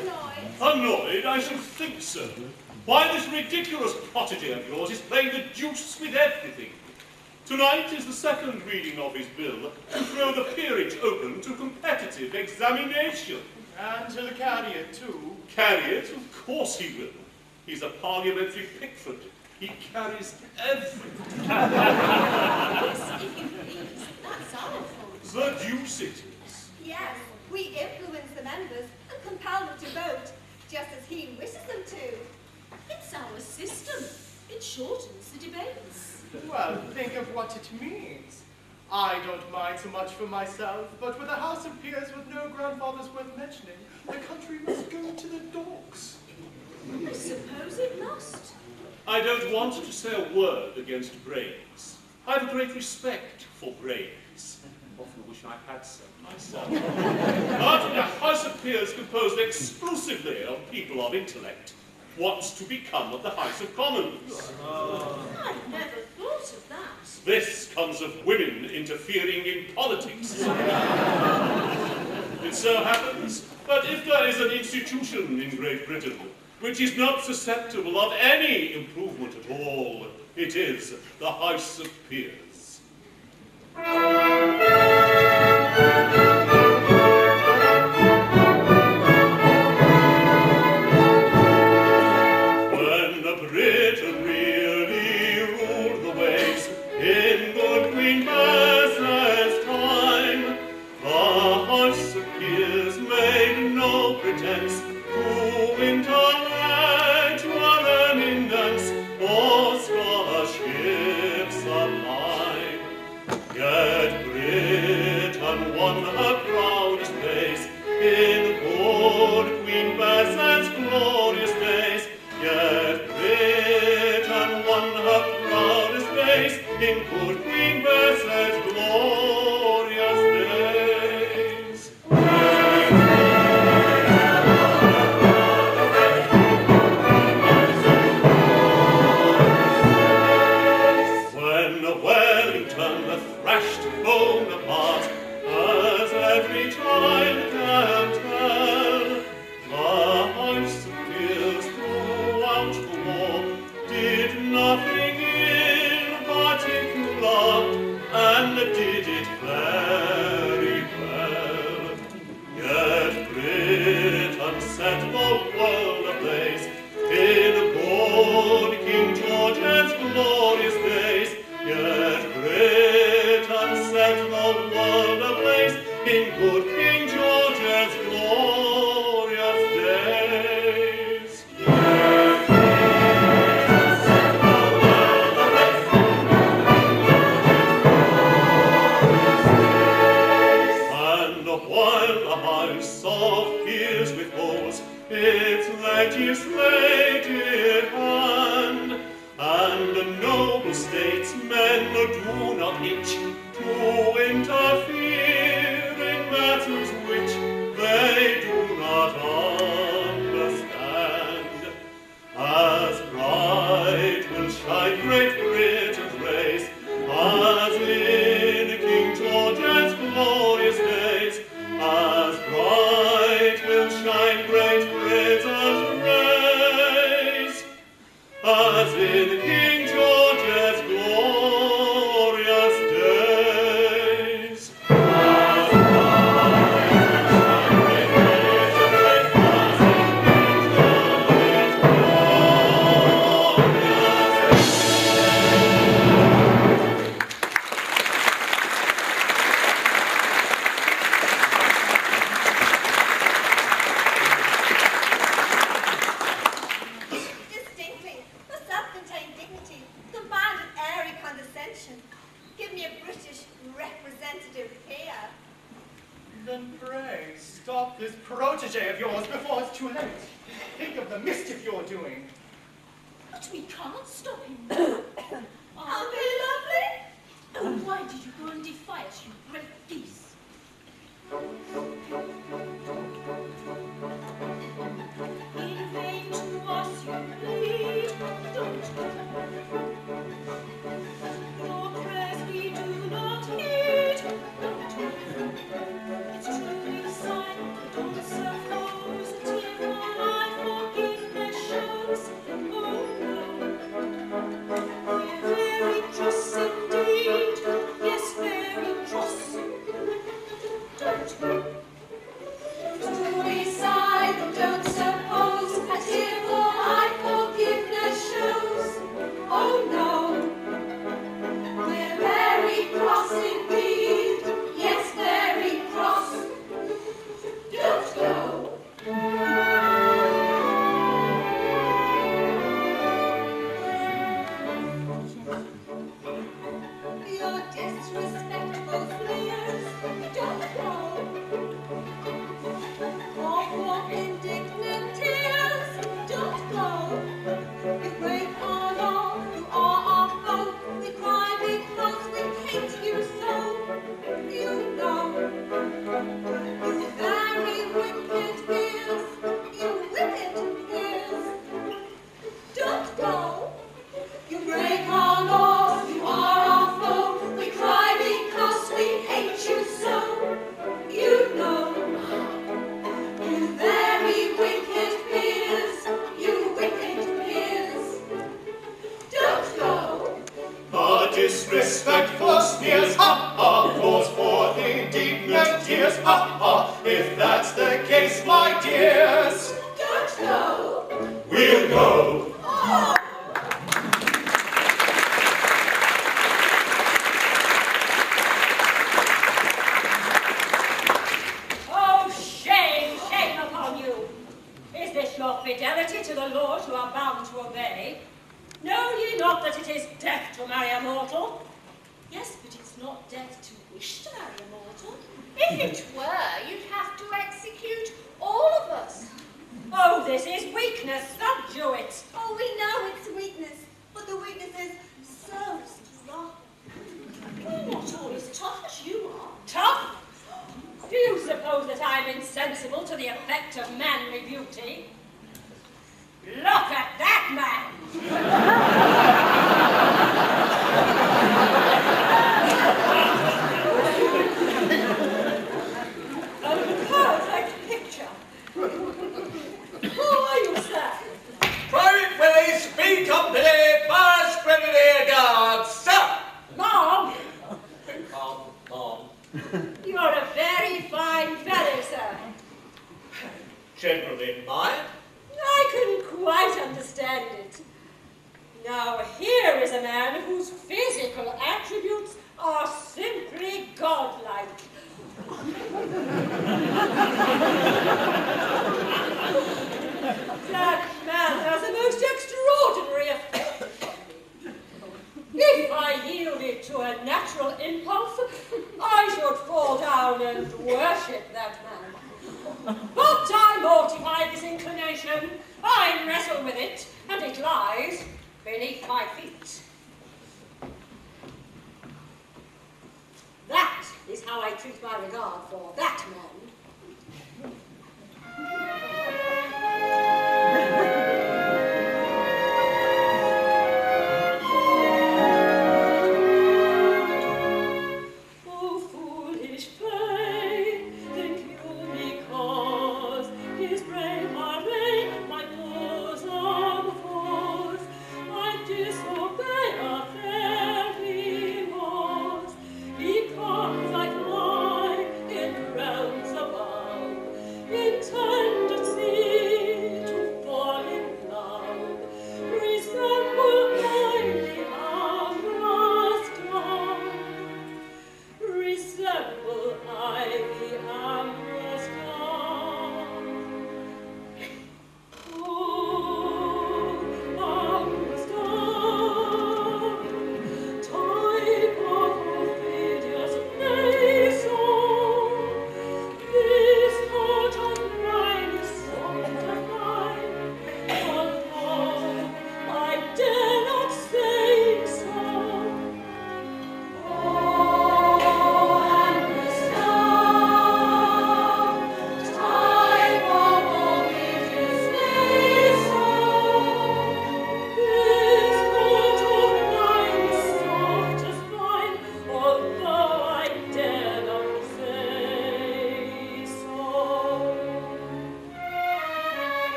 annoyed. Annoyed? I should think so. Why, this ridiculous protégé of yours is playing the deuce with everything. Tonight is the second reading of his bill to throw the peerage open to competitive examination. And he'll carry it too. Carry it? Of course he will. He's a parliamentary Pickford. He carries everything. Yes, if you please, that's our fault. The deuce it is. Yes, we influence the members and compel them to vote, just as he wishes them to. It's our system. It shortens the debates. Well, think of what it means. I don't mind so much for myself, but with a house of peers with no grandfathers worth mentioning, the country must go to the dogs. I suppose it must. I don't want to say a word against brains. I have a great respect for brains. Often wish I had some myself. But a house of peers composed exclusively of people of intellect wants to become of the House of Commons. I've never thought of that. This comes of women interfering in politics. It so happens that if there is an institution in Great Britain which is not susceptible of any improvement at all, it is the House of Peers. It's truly a sign that don't serve those that fairies, my dears. Don't go. We'll go. Oh, shame, shame upon you! Is this your fidelity to the laws you are bound to obey? Know ye not that it is death to marry a mortal? Yes, but it's not death to wish to marry a mortal. If it were, you'd have to execute all of us. Oh, this is weakness, subdue it! Oh, we know it's weakness, but the weakness is so strong. We're not all as tough as you are. Tough? Do you suppose that I'm insensible to the effect of manly beauty? Look at that man! A perfect picture. Who are you, sir? Private Willis, B Company, First Grenadier Guards, sir! Mom, Mom. you're a very fine fellow, sir. Generally admired. I can quite understand it. Now, here is a man whose physical attributes are simply godlike. That man has a most extraordinary effect. If I yielded to a natural impulse, I should fall down and worship that man. But I mortify this inclination, I wrestle with it, and it lies beneath my feet. That is how I treat my regard for that man. Oh, foolish prey, think you because his brave heart made my bosom falls, I disobey a fairy laws, because I fly in realms above, intend at sea to fall in love, resemble I the amorous dawn. Resemble I the amorous dawn. Oh, amorous dawn, type of perfidious mason, this heart of mine is soft of mine, although I dare not say so.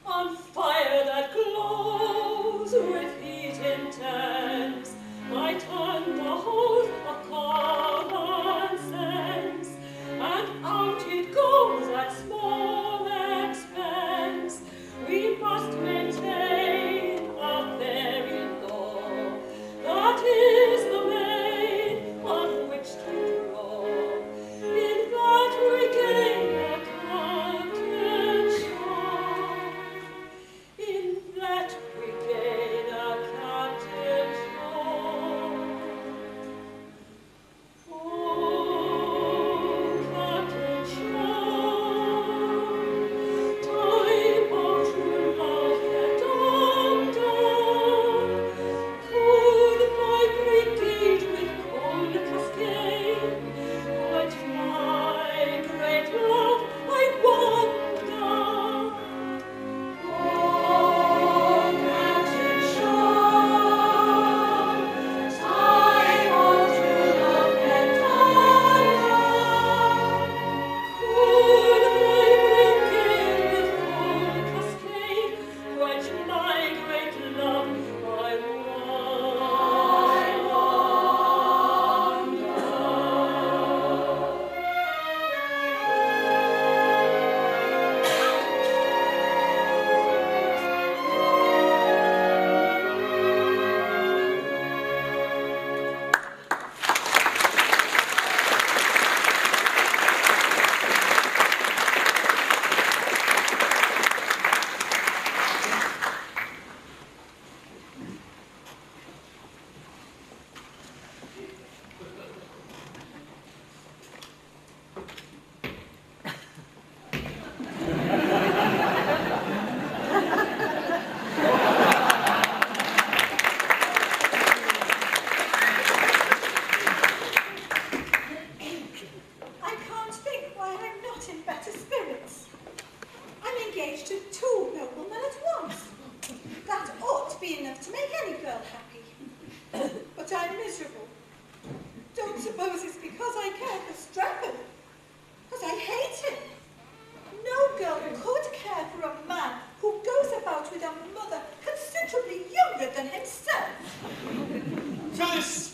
On fire that glows with heat intense, my tongue beholds a common sense, and out it goes at small expense. We must maintain a fairy law, that is the main on which to draw. In that we gain a contention. In that we gain a contention. Oh, contention, type of true love yet undone, could my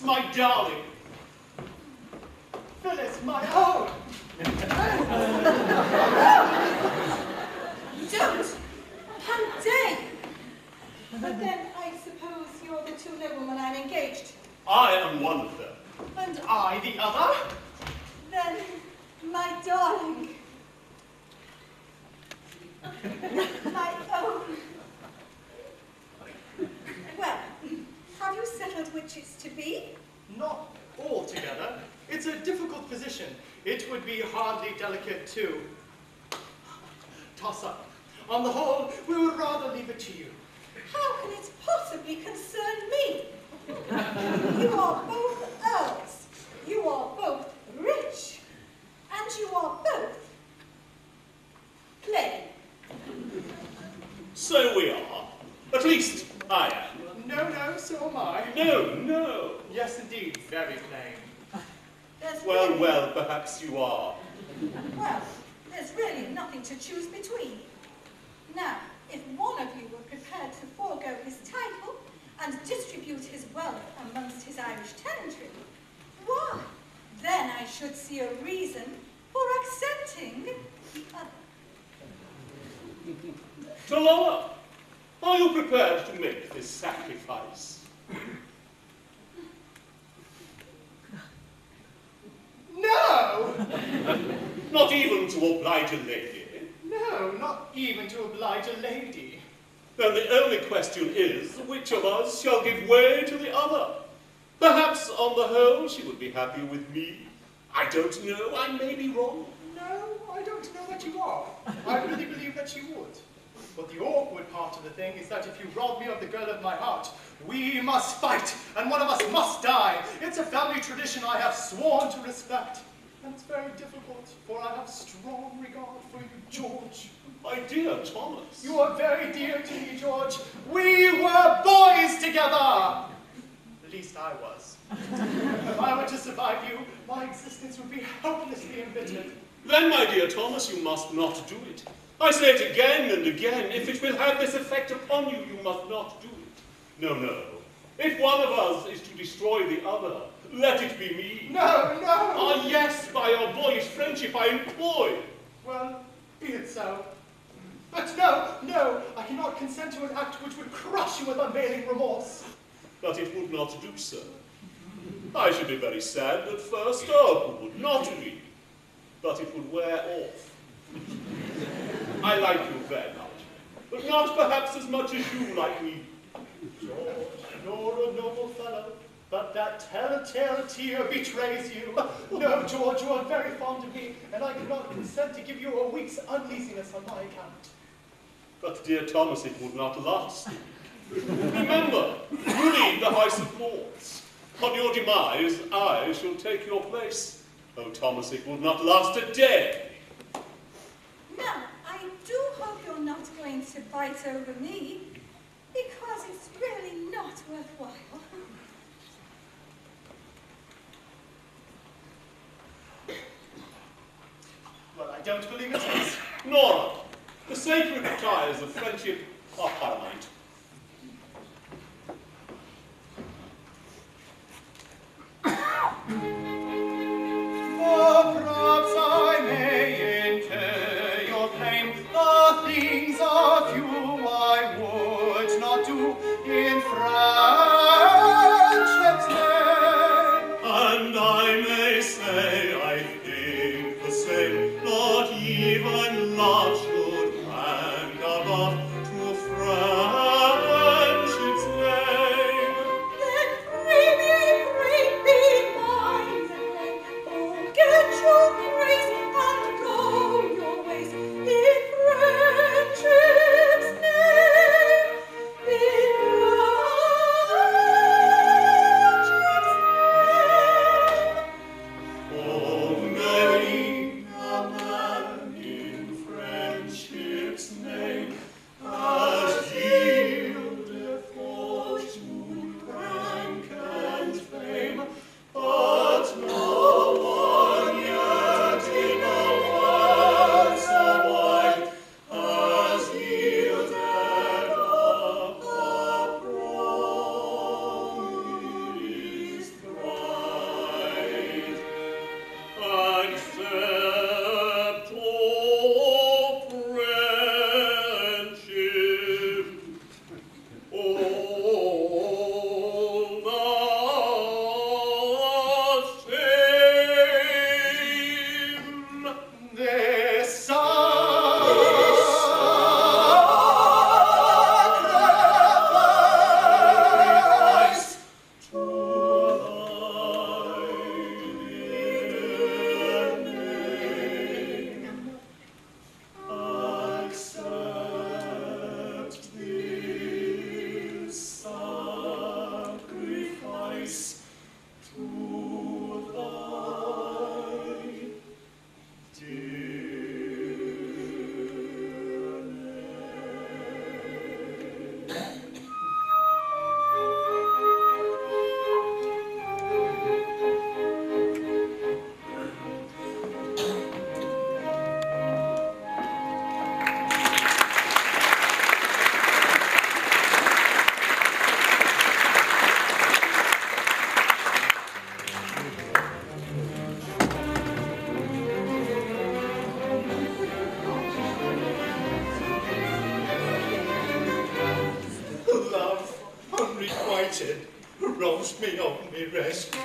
my darling. Phyllis, my own. Don't! Panday! But then I suppose you're the two noblemen I'm engaged. I am one of them. And I the other. Then, my darling. My own. Well, have you settled which it's to be? Not altogether. It's a difficult position. It would be hardly delicate to toss up. On the whole, we would rather leave it to you. How can it possibly concern me? You are both earls. You are both rich. And you are both plain. So we are. At least I am. No, so am I. No. Yes, indeed, very plain. There's Well, really, well, perhaps you are. Well, there's really nothing to choose between. Now, if one of you were prepared to forego his title and distribute his wealth amongst his Irish tenantry, why, then I should see a reason for accepting the other. Talala, are you prepared to make this sacrifice? No! Not even to oblige a lady? No, not even to oblige a lady. Then the only question is, which of us shall give way to the other? Perhaps, on the whole, she would be happy with me. I don't know, I may be wrong. No, I don't know that you are. I really believe that you would. But the awkward part of the thing is that if you rob me of the girl of my heart, we must fight, and one of us must die. It's a family tradition I have sworn to respect. And it's very difficult, for I have strong regard for you, George. My dear Thomas. You are very dear to me, George. We were boys together! At least I was. If I were to survive you, my existence would be hopelessly embittered. Then, my dear Thomas, you must not do it. I say it again and again. If it will have this effect upon you, you must not do it. No. If one of us is to destroy the other, let it be me. No! Ah, yes, by your boyish friendship I implore you. Well, be it so. But no, I cannot consent to an act which would crush you with unveiling remorse. But it would not do so. I should be very sad at first, who would not really. But it would wear off. I like you very much, but not perhaps as much as you like me. George, you're a noble fellow, but that telltale tear betrays you. No, George, you are very fond of me, and I cannot consent to give you a week's uneasiness on my account. But, dear Thomas, it would not last. Remember, you lead the House of Lords. On your demise, I shall take your place. Oh, Thomas, it would not last a day. Now, I do hope you're not going to bite over me, because it's really not worthwhile. Well, I don't believe it is. Nora, the sacred ties of friendship are paramount. Oh, perhaps I may incur your claim. The things of you I would not do in friendship's name. And I may say I think the same, not even love should rank above to friends. robs me of me rest.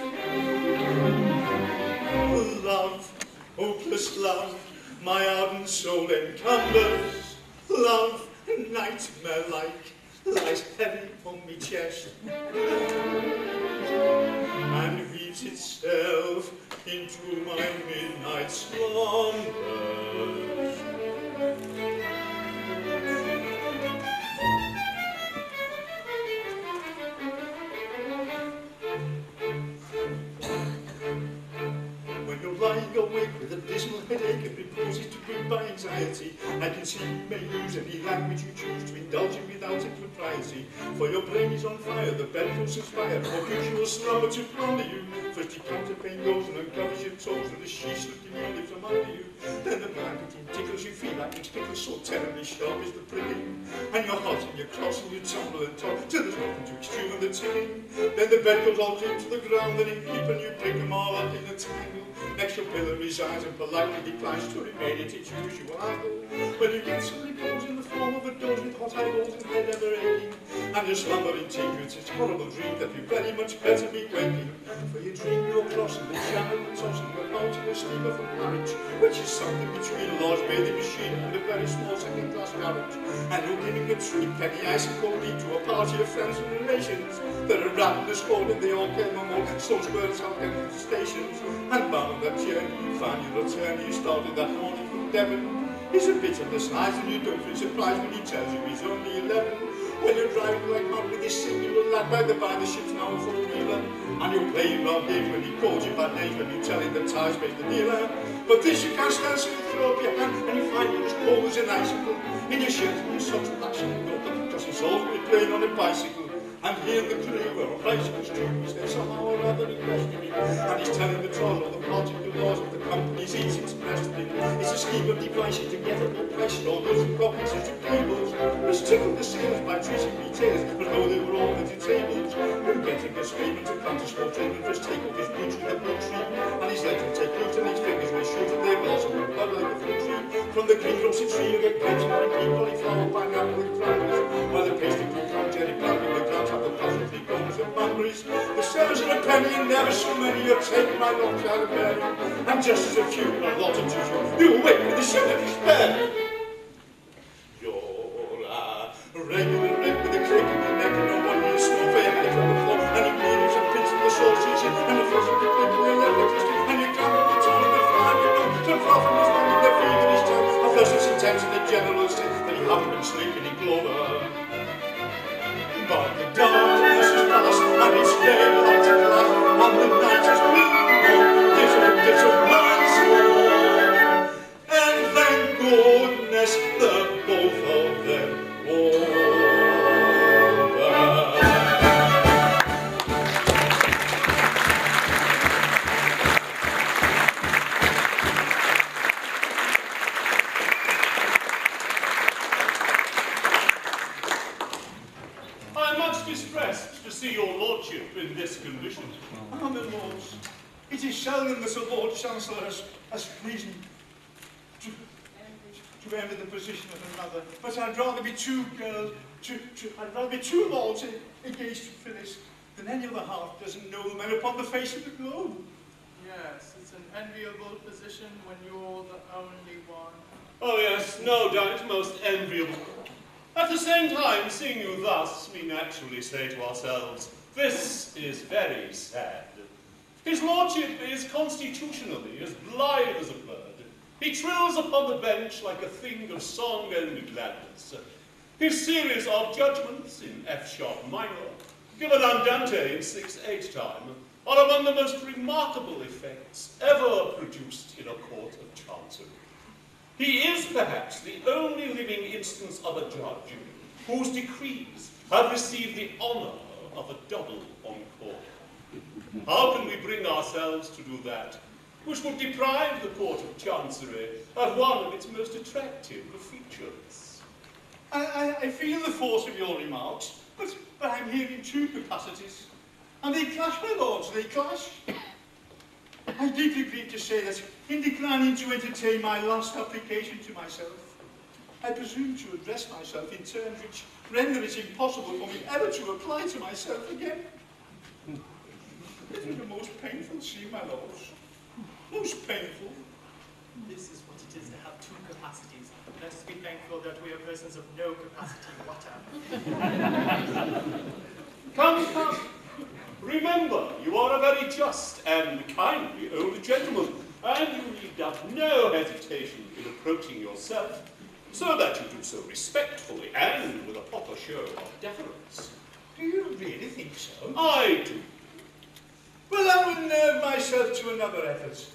Love, hopeless love, my ardent soul encumbers. Love, nightmare-like, lies heavy on me chest, and weaves itself into my midnight slumbers. When you're lying awake with a dismal headache and reposes to bring by anxiety, I can see you may use any language you choose to indulge in without impropriety. For your brain is on fire, the bedclothes inspire, or usual slumber to plunder you. First the counterpane goes and uncovers your toes, and the sheets looking only from under you. Then the blanketing tickles, you feel like it's tickles so terribly sharp is the pricking. And you're hot and you're cross and you tumble and talk till there's nothing to excuse and the ticking. Then the bed goes all clean to the ground, and in heap and you pick them all up in a tangle. Next your pillow resigns and politely declines to remain at its usual angle. When you get some repose in the form of a doze with hot eyeballs and head ever aching, and your slumbering secrets, it's horrible dream that you very much better be waking. For you dream you're crossing the channel and tossing about in a steamer from Harwich, which is something between a large bathing machine and a very small second-class carriage. And you're giving a treat penny icicle deep to a party of friends and relations that are wrapped in the score and they all came on more so squares out getting to the stations. And bound on that journey you find your return, you started that morning from Devon. He's a bit on the slides and you don't feel surprised when he tells you he's only 11. When you're driving like mad with this singular lad by the ship's now a four-wheeler, and you're playing round games when he calls you bad names when you tell him the tires make the dealer. But this you can't stand, so you throw up your hand and you find you're as cold as an icicle in your shirt and your socks flashing and go because he's always playing on a bicycle. And here the crew were on bicycles too, is there somehow or other in questioning, and he's telling the trolls all the particular laws of the company's easy to investing. It's a scheme of devices to get up the price, all those who copies into cables, which tickled the sailors by treating retailers as though they were all at the tables. We're getting a statement to come to school children first take off his boots with a blue tree, and he's let him take root and his fingers will shoot and they blossom and bud like a fruit tree. From the green glossy tree you get grapes and pea, cauliflower, pineapple and cranberries, while the pasty fruit from jelly planting the grounds have the positively goals and bunburies. The stars are a penny and never so many are taken by long out of bed. And just as a few and a lot of tissue, you awake with a shout of despair. You're raving and red with a cake in your neck and no one near small for your head from the floor, and you bleeding some pins in the sausage and the flush of the clip in your electricity, and you can't be torn in the fire, you know, so far from his mind in the fever this time. A flush of some tense in the general state that you haven't been sleeping in clover. But the darkness is past, and it's daylight at last, and the night is blue, there's a bit of man's war. And thank goodness they're both of them over. Distressed to see your lordship in this condition. My lords, it is seldom that a Lord Chancellor has reason to enter the position of another, but I'd rather be two girls, I'd rather be two lords engaged to Phyllis than any other half dozen noblemen upon the face of the globe. Yes, it's an enviable position when you're the only one. Oh yes, no doubt, most enviable. At the same time, seeing you thus, we naturally say to ourselves, this is very sad. His lordship is constitutionally as blithe as a bird. He trills upon the bench like a thing of song and gladness. His series of judgments in F-sharp minor, given andante in 6/8 time, are among the most remarkable effects ever produced in a court of chancery. He is perhaps the only living instance of a judge whose decrees have received the honour of a double encore. How can we bring ourselves to do that, which would deprive the Court of Chancery of one of its most attractive features? I feel the force of your remarks, but I'm here in two capacities. And they clash, my lords, they clash. I deeply grieve to say that in declining to entertain my last application to myself, I presume to address myself in terms which render it impossible for me ever to apply to myself again. most painful, see, my lords. Most painful. This is what it is to have two capacities. Let us be thankful that we are persons of no capacity whatever. Come, come. Remember, you are a very just and kindly old gentleman, and you need have no hesitation in approaching yourself, so that you do so respectfully and with a proper show of deference. Do you really think so? I do. Well, I will nerve myself to another effort,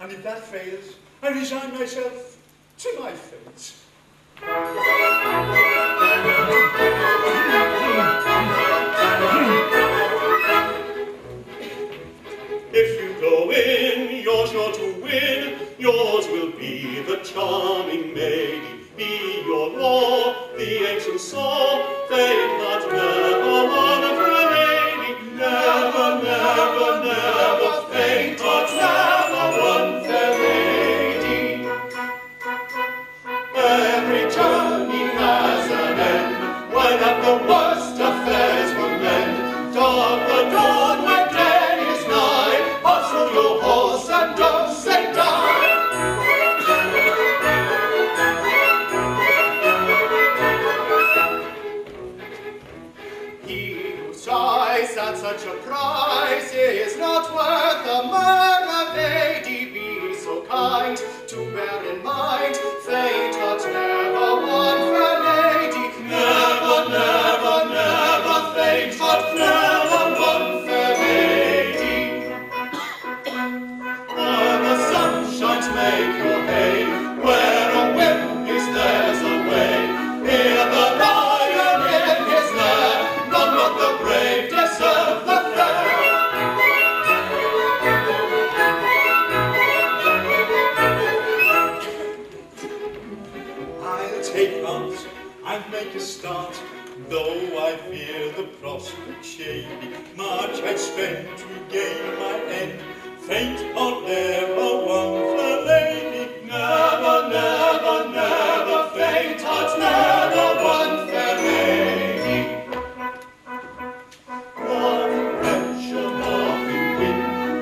and if that fails, I resign myself to my fate. If you go in, you're sure to win. Yours will be the charming maiden. Be your law, the ancient saw. Fate that never won for a lady. Never, never, never fate that never won fair lady. Every journey has an end. When at the worst affairs will mend. Dark the dawn when day is nigh. Hustle your horse and don't say die. He who sighs at such a price is not worth the murmur, lady. Be so kind to bear in mind fate had never won fair lady. Never, never, never fate had never won fair lady. Where the sun shines, make your hay. Where a whip is, there's a way. Hear the lion in his lair. None but the brave deserve the fair. I'll take arms and make a start, though I fear the prospect shady. Much I'd spend to gain my end. Fate or never won fair lady. Never, never, never fate had never won fair lady. Nothing venture, nothing win.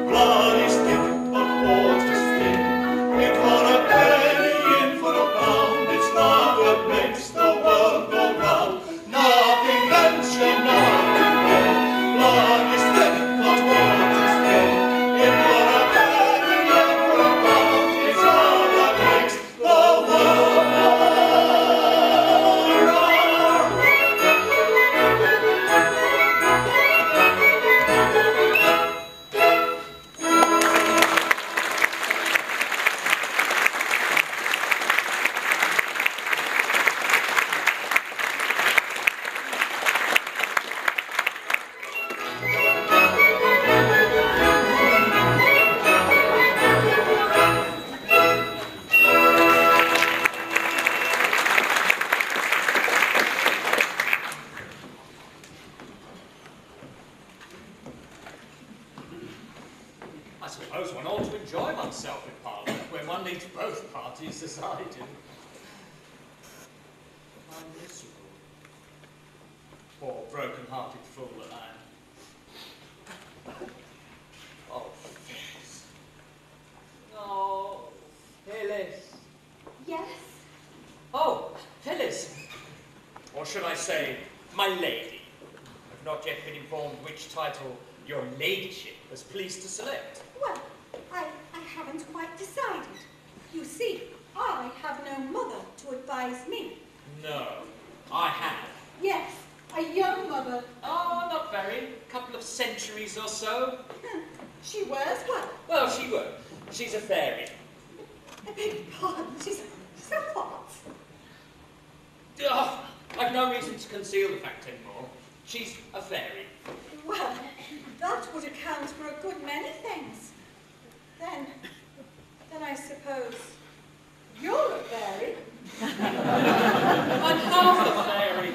Blood is thick, but water's thin. In for a penny, in for a pound. It's love that makes the world go round. Nothing venture, nothing win. Blood is thick, but water's thin. In for a penny, in for a pound. It's love that makes the world go round. I suppose one ought to enjoy oneself in Parliament when one needs both parties as I do. I'm miserable. Poor broken-hearted fool that I am. Oh, Phyllis. Oh, Phyllis. Yes? Oh, Phyllis. Or should I say, my lady. I've not yet been informed which title your ladyship is pleased to select. Well, I haven't quite decided. You see, I have no mother to advise me. No, I have. Yes, a young mother. Oh, not very. A couple of centuries or so. She wears well. Well, she won't. She's a fairy. I beg your pardon, she's a what? Oh, I've no reason to conceal the fact anymore. She's a fairy. Well, that would account for a good many things. Then I suppose you're a fairy. I'm half a fairy.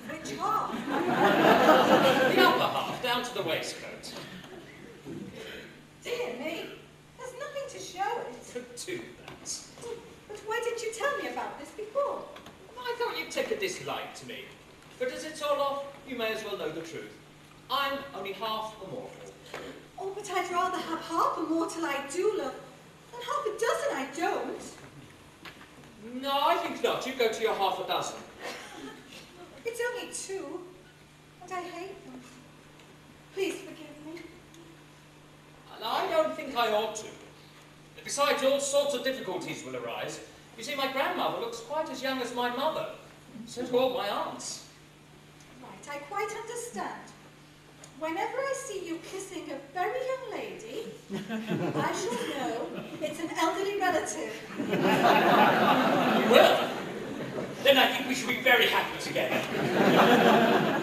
Which half? The upper half, down to the waistcoat. Dear me, there's nothing to show it. Too bad. But why didn't you tell me about this before? I thought you'd take a dislike to me. But as it's all off, you may as well know the truth. I'm only half a mortal. Oh, but I'd rather have half a mortal I do love than half a dozen I don't. No, I think not. You go to your half a dozen. It's only two, and I hate them. Please forgive me. And I don't think I ought to. Besides, all sorts of difficulties will arise. You see, my grandmother looks quite as young as my mother. So do all my aunts. Right, I quite understand. Whenever I see you kissing a very young lady, I shall know it's an elderly relative. You will? Then I think we should be very happy together.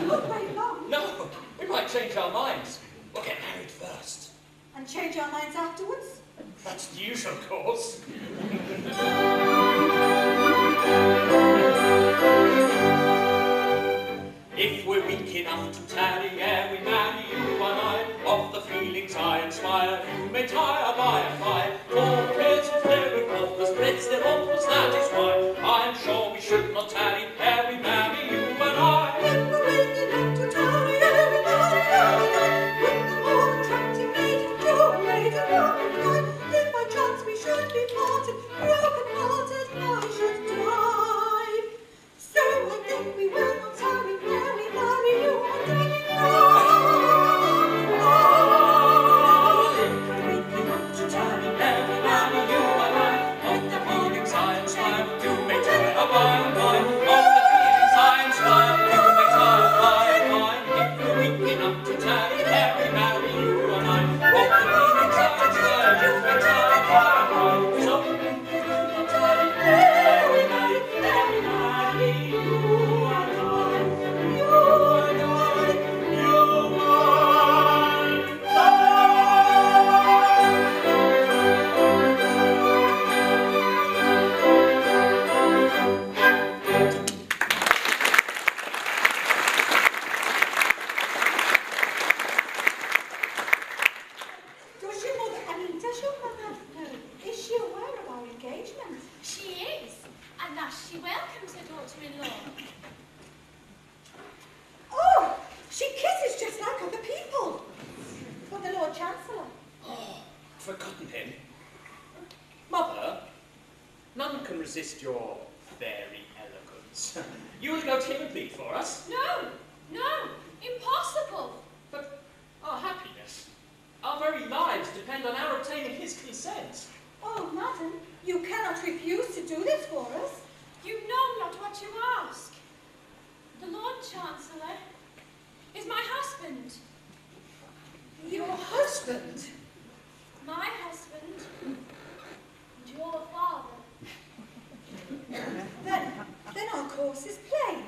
You won't wait long. No, we might change our minds. We'll get married first. And change our minds afterwards? That's the usual course. If we're weak enough to tarry ere we marry, you and I, of the feelings I inspire, you may tire by a fire. For cares of flaring off the spreads their offers, that is why I am sure we should not tarry ere we marry, you and I. If we're weak enough to tarry ere we marry, you and I, with the more attractive maiden, you a maiden, if by chance we should be parted, broken-hearted, I should die. So I think we will not tarry ere we marry, you and If we're weak enough to tarry ere we marry, you and I, of the feelings I inspire, you may tire by and by. Of the feelings I inspire, you may tire by and by. If we're weak enough to tarry ere we marry, you and I, of the feelings I inspire, you may tire by and by. So we will tarry ere we marry, you and I, you and I, you does your mother know? Is she aware of our engagement? She is, and thus she welcomes her daughter-in-law. Oh, she kisses just like other people. But the Lord Chancellor. Oh, I've forgotten him. Mother, none can resist your fairy eloquence. You will go timidly for us. No, no, impossible. But our happiness, our very lives depend on our obtaining his consent. Oh, madam, you cannot refuse to do this for us. You know not what you ask. The Lord Chancellor is my husband. Your husband? My husband and your father. Then our course is plain.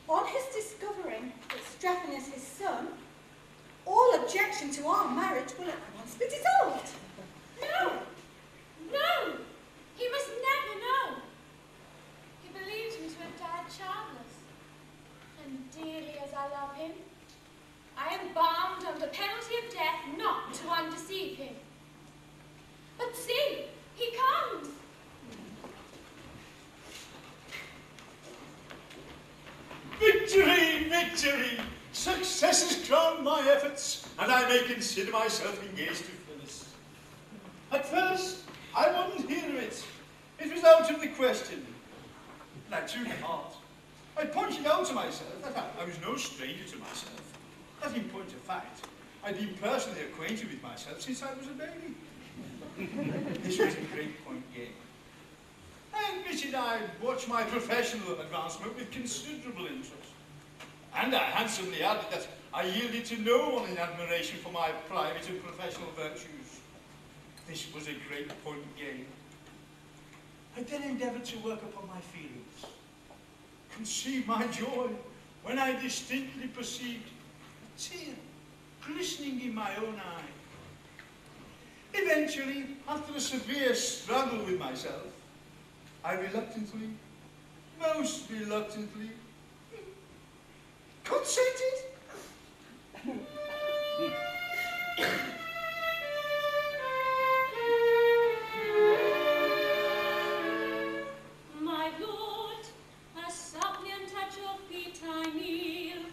On his discovering that Strephon is his son, all objection to our marriage will at once be dissolved. No, no, he must never know. He believes me to have died childless, and dearly as I love him, I am bound under penalty of death not to undeceive him. But see, he comes. Victory! Victory! Success has crowned my efforts, and I may consider myself engaged to Phyllis. At first, I wouldn't hear of it. It was out of the question. And I took heart. I pointed out to myself that I was no stranger to myself. That in point of fact, I'd been personally acquainted with myself since I was a baby. This was a great point game. I admitted I'd watched my professional advancement with considerable interest. And I handsomely added that I yielded to no one in admiration for my private and professional virtues. This was a great point game. I then endeavoured to work upon my feelings. Conceive my joy when I distinctly perceived a tear glistening in my own eye. Eventually, after a severe struggle with myself, I reluctantly, most reluctantly, consented. My Lord, a suppliant at your feet I kneel.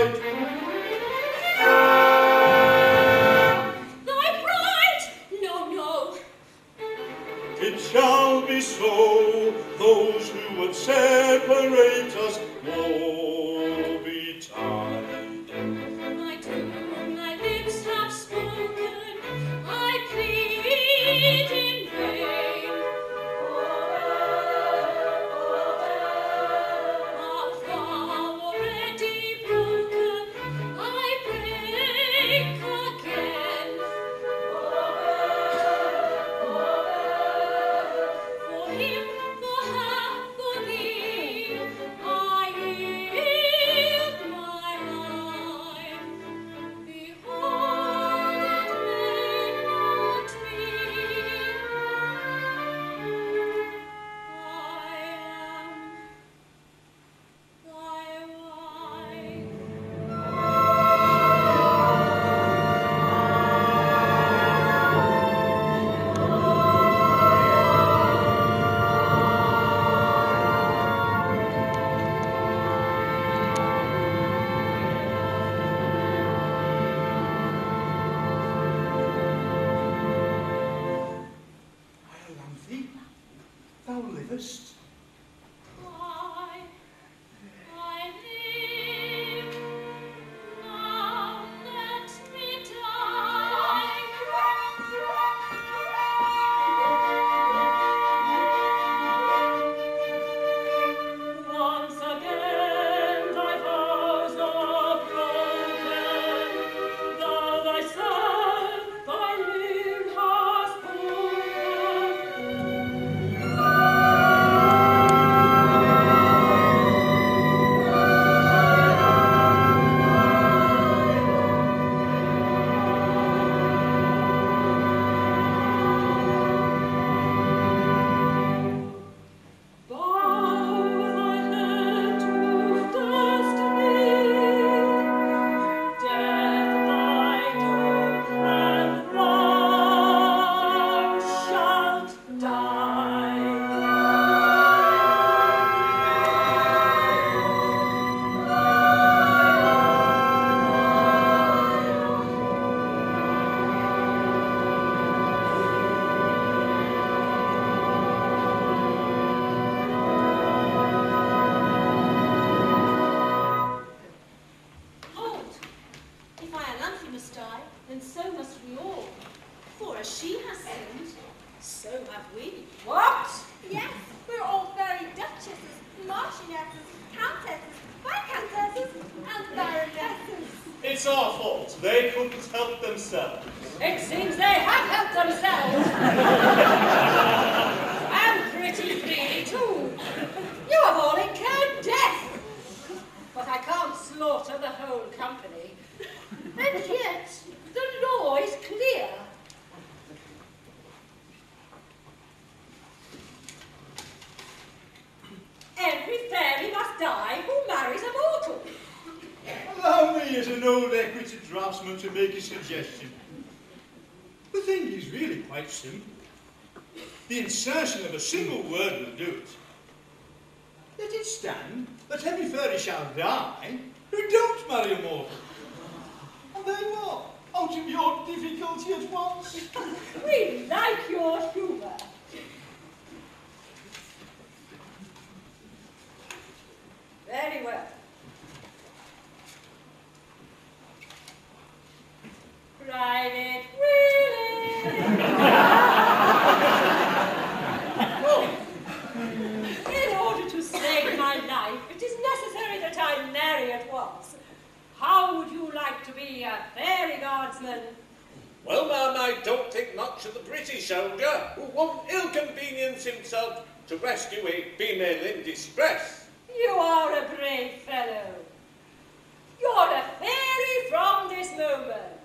bride. Thy bride? No, no. It shall be so. Those who would separate us woe betide. My tongue, my lips have spoken. I plead in vain. Art thou already broken? I break again. For him, for her, for thee, I yield my life. Behold, it may not be. I am thy wife. Iolanthe, thou livest. I live. Now let me die. Once again thy vows are broken. Thou thyself thy limb hast bow thy head to destiny. Death thy doom, and thou shalt die. Hold! If Iolanthe must die, then so must we all. For as she has sinned, so have we. What? Yes, we're all fairy duchesses, marchionesses, countesses, viscountesses, and baronesses. It's our fault. They couldn't help themselves. It seems they have helped themselves. And pretty freely too. You have all incurred death. But I can't slaughter the whole company. And yet, the law is clear. Every fairy must die who marries a mortal. Allow me as an old equity draftsman to make a suggestion. The thing is really quite simple. The insertion of a single word will do it. Let it stand that every fairy shall die who don't marry a mortal. And then what? Out of your difficulty at once. We like your humour. Very well. Private Willie. In order to save my life, it is necessary that I marry at once. How would you like to be a fairy guardsman? Well, ma'am, I don't think much of the British soldier who won't ill-convenience himself to rescue a female in distress. You are a brave fellow. You're a fairy from this moment.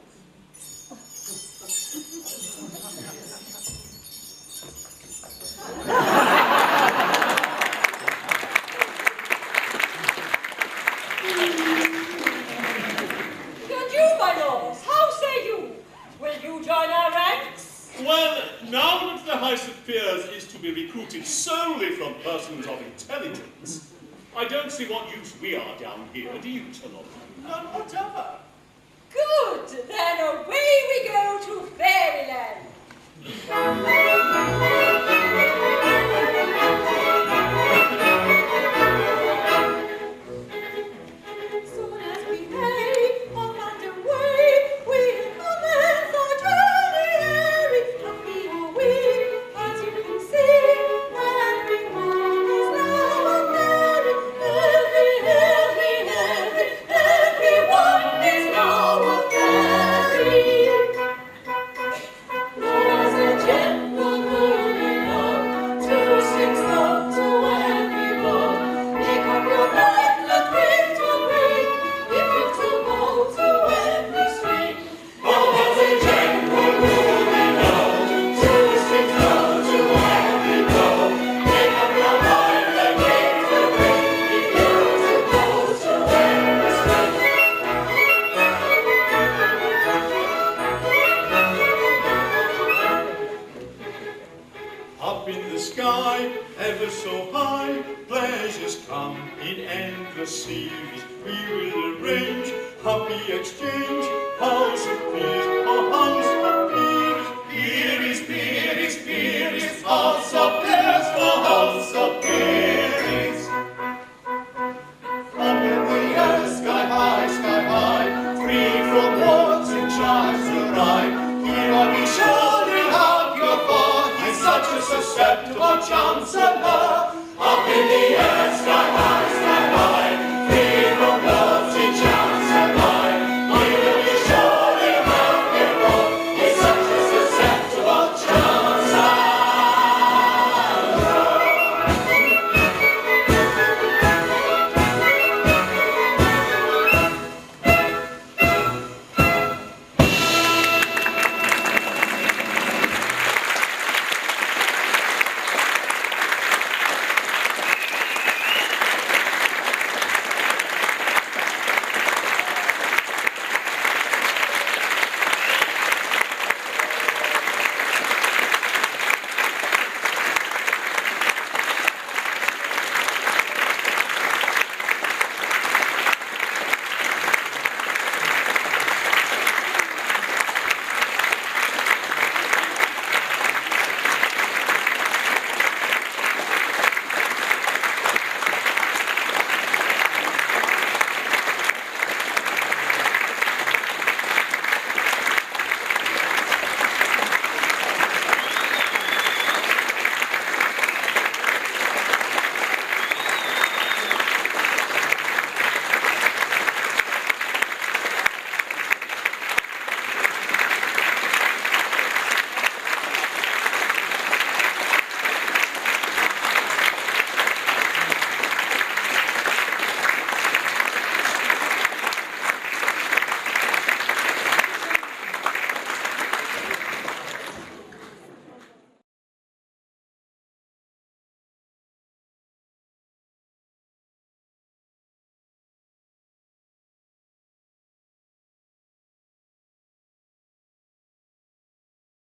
And you, my lords, how say you? Will you join our ranks? Well, now that the House of Peers is to be recruited solely from persons of intelligence, I don't see what use we are down here, do you, Talon? None whatever. Good, then away we go to fairyland. Soon as we may, on underway, we commence our journey airy. Happy are we, as you can see, everyone is now a merry. Everyone is now a merry. There's a gentle moving on to sing love to everyone. Make up your mind, let it ring. If it's a ball to every string. There's a gentle moving on to sing love to everyone. Make up your mind, let it ring. If it's a ball to every string. Up in the sky, ever so high, pleasures come in endless series. We will arrange happy exchange, house of peace or house of peers. Peeries, peeries, peeries, house of peers for house of peers. Up in the air, sky high, free from wars and chimes to ride. Here I'll be sure to have your bar. He's such a susceptible chancellor. Up in the air, sky high.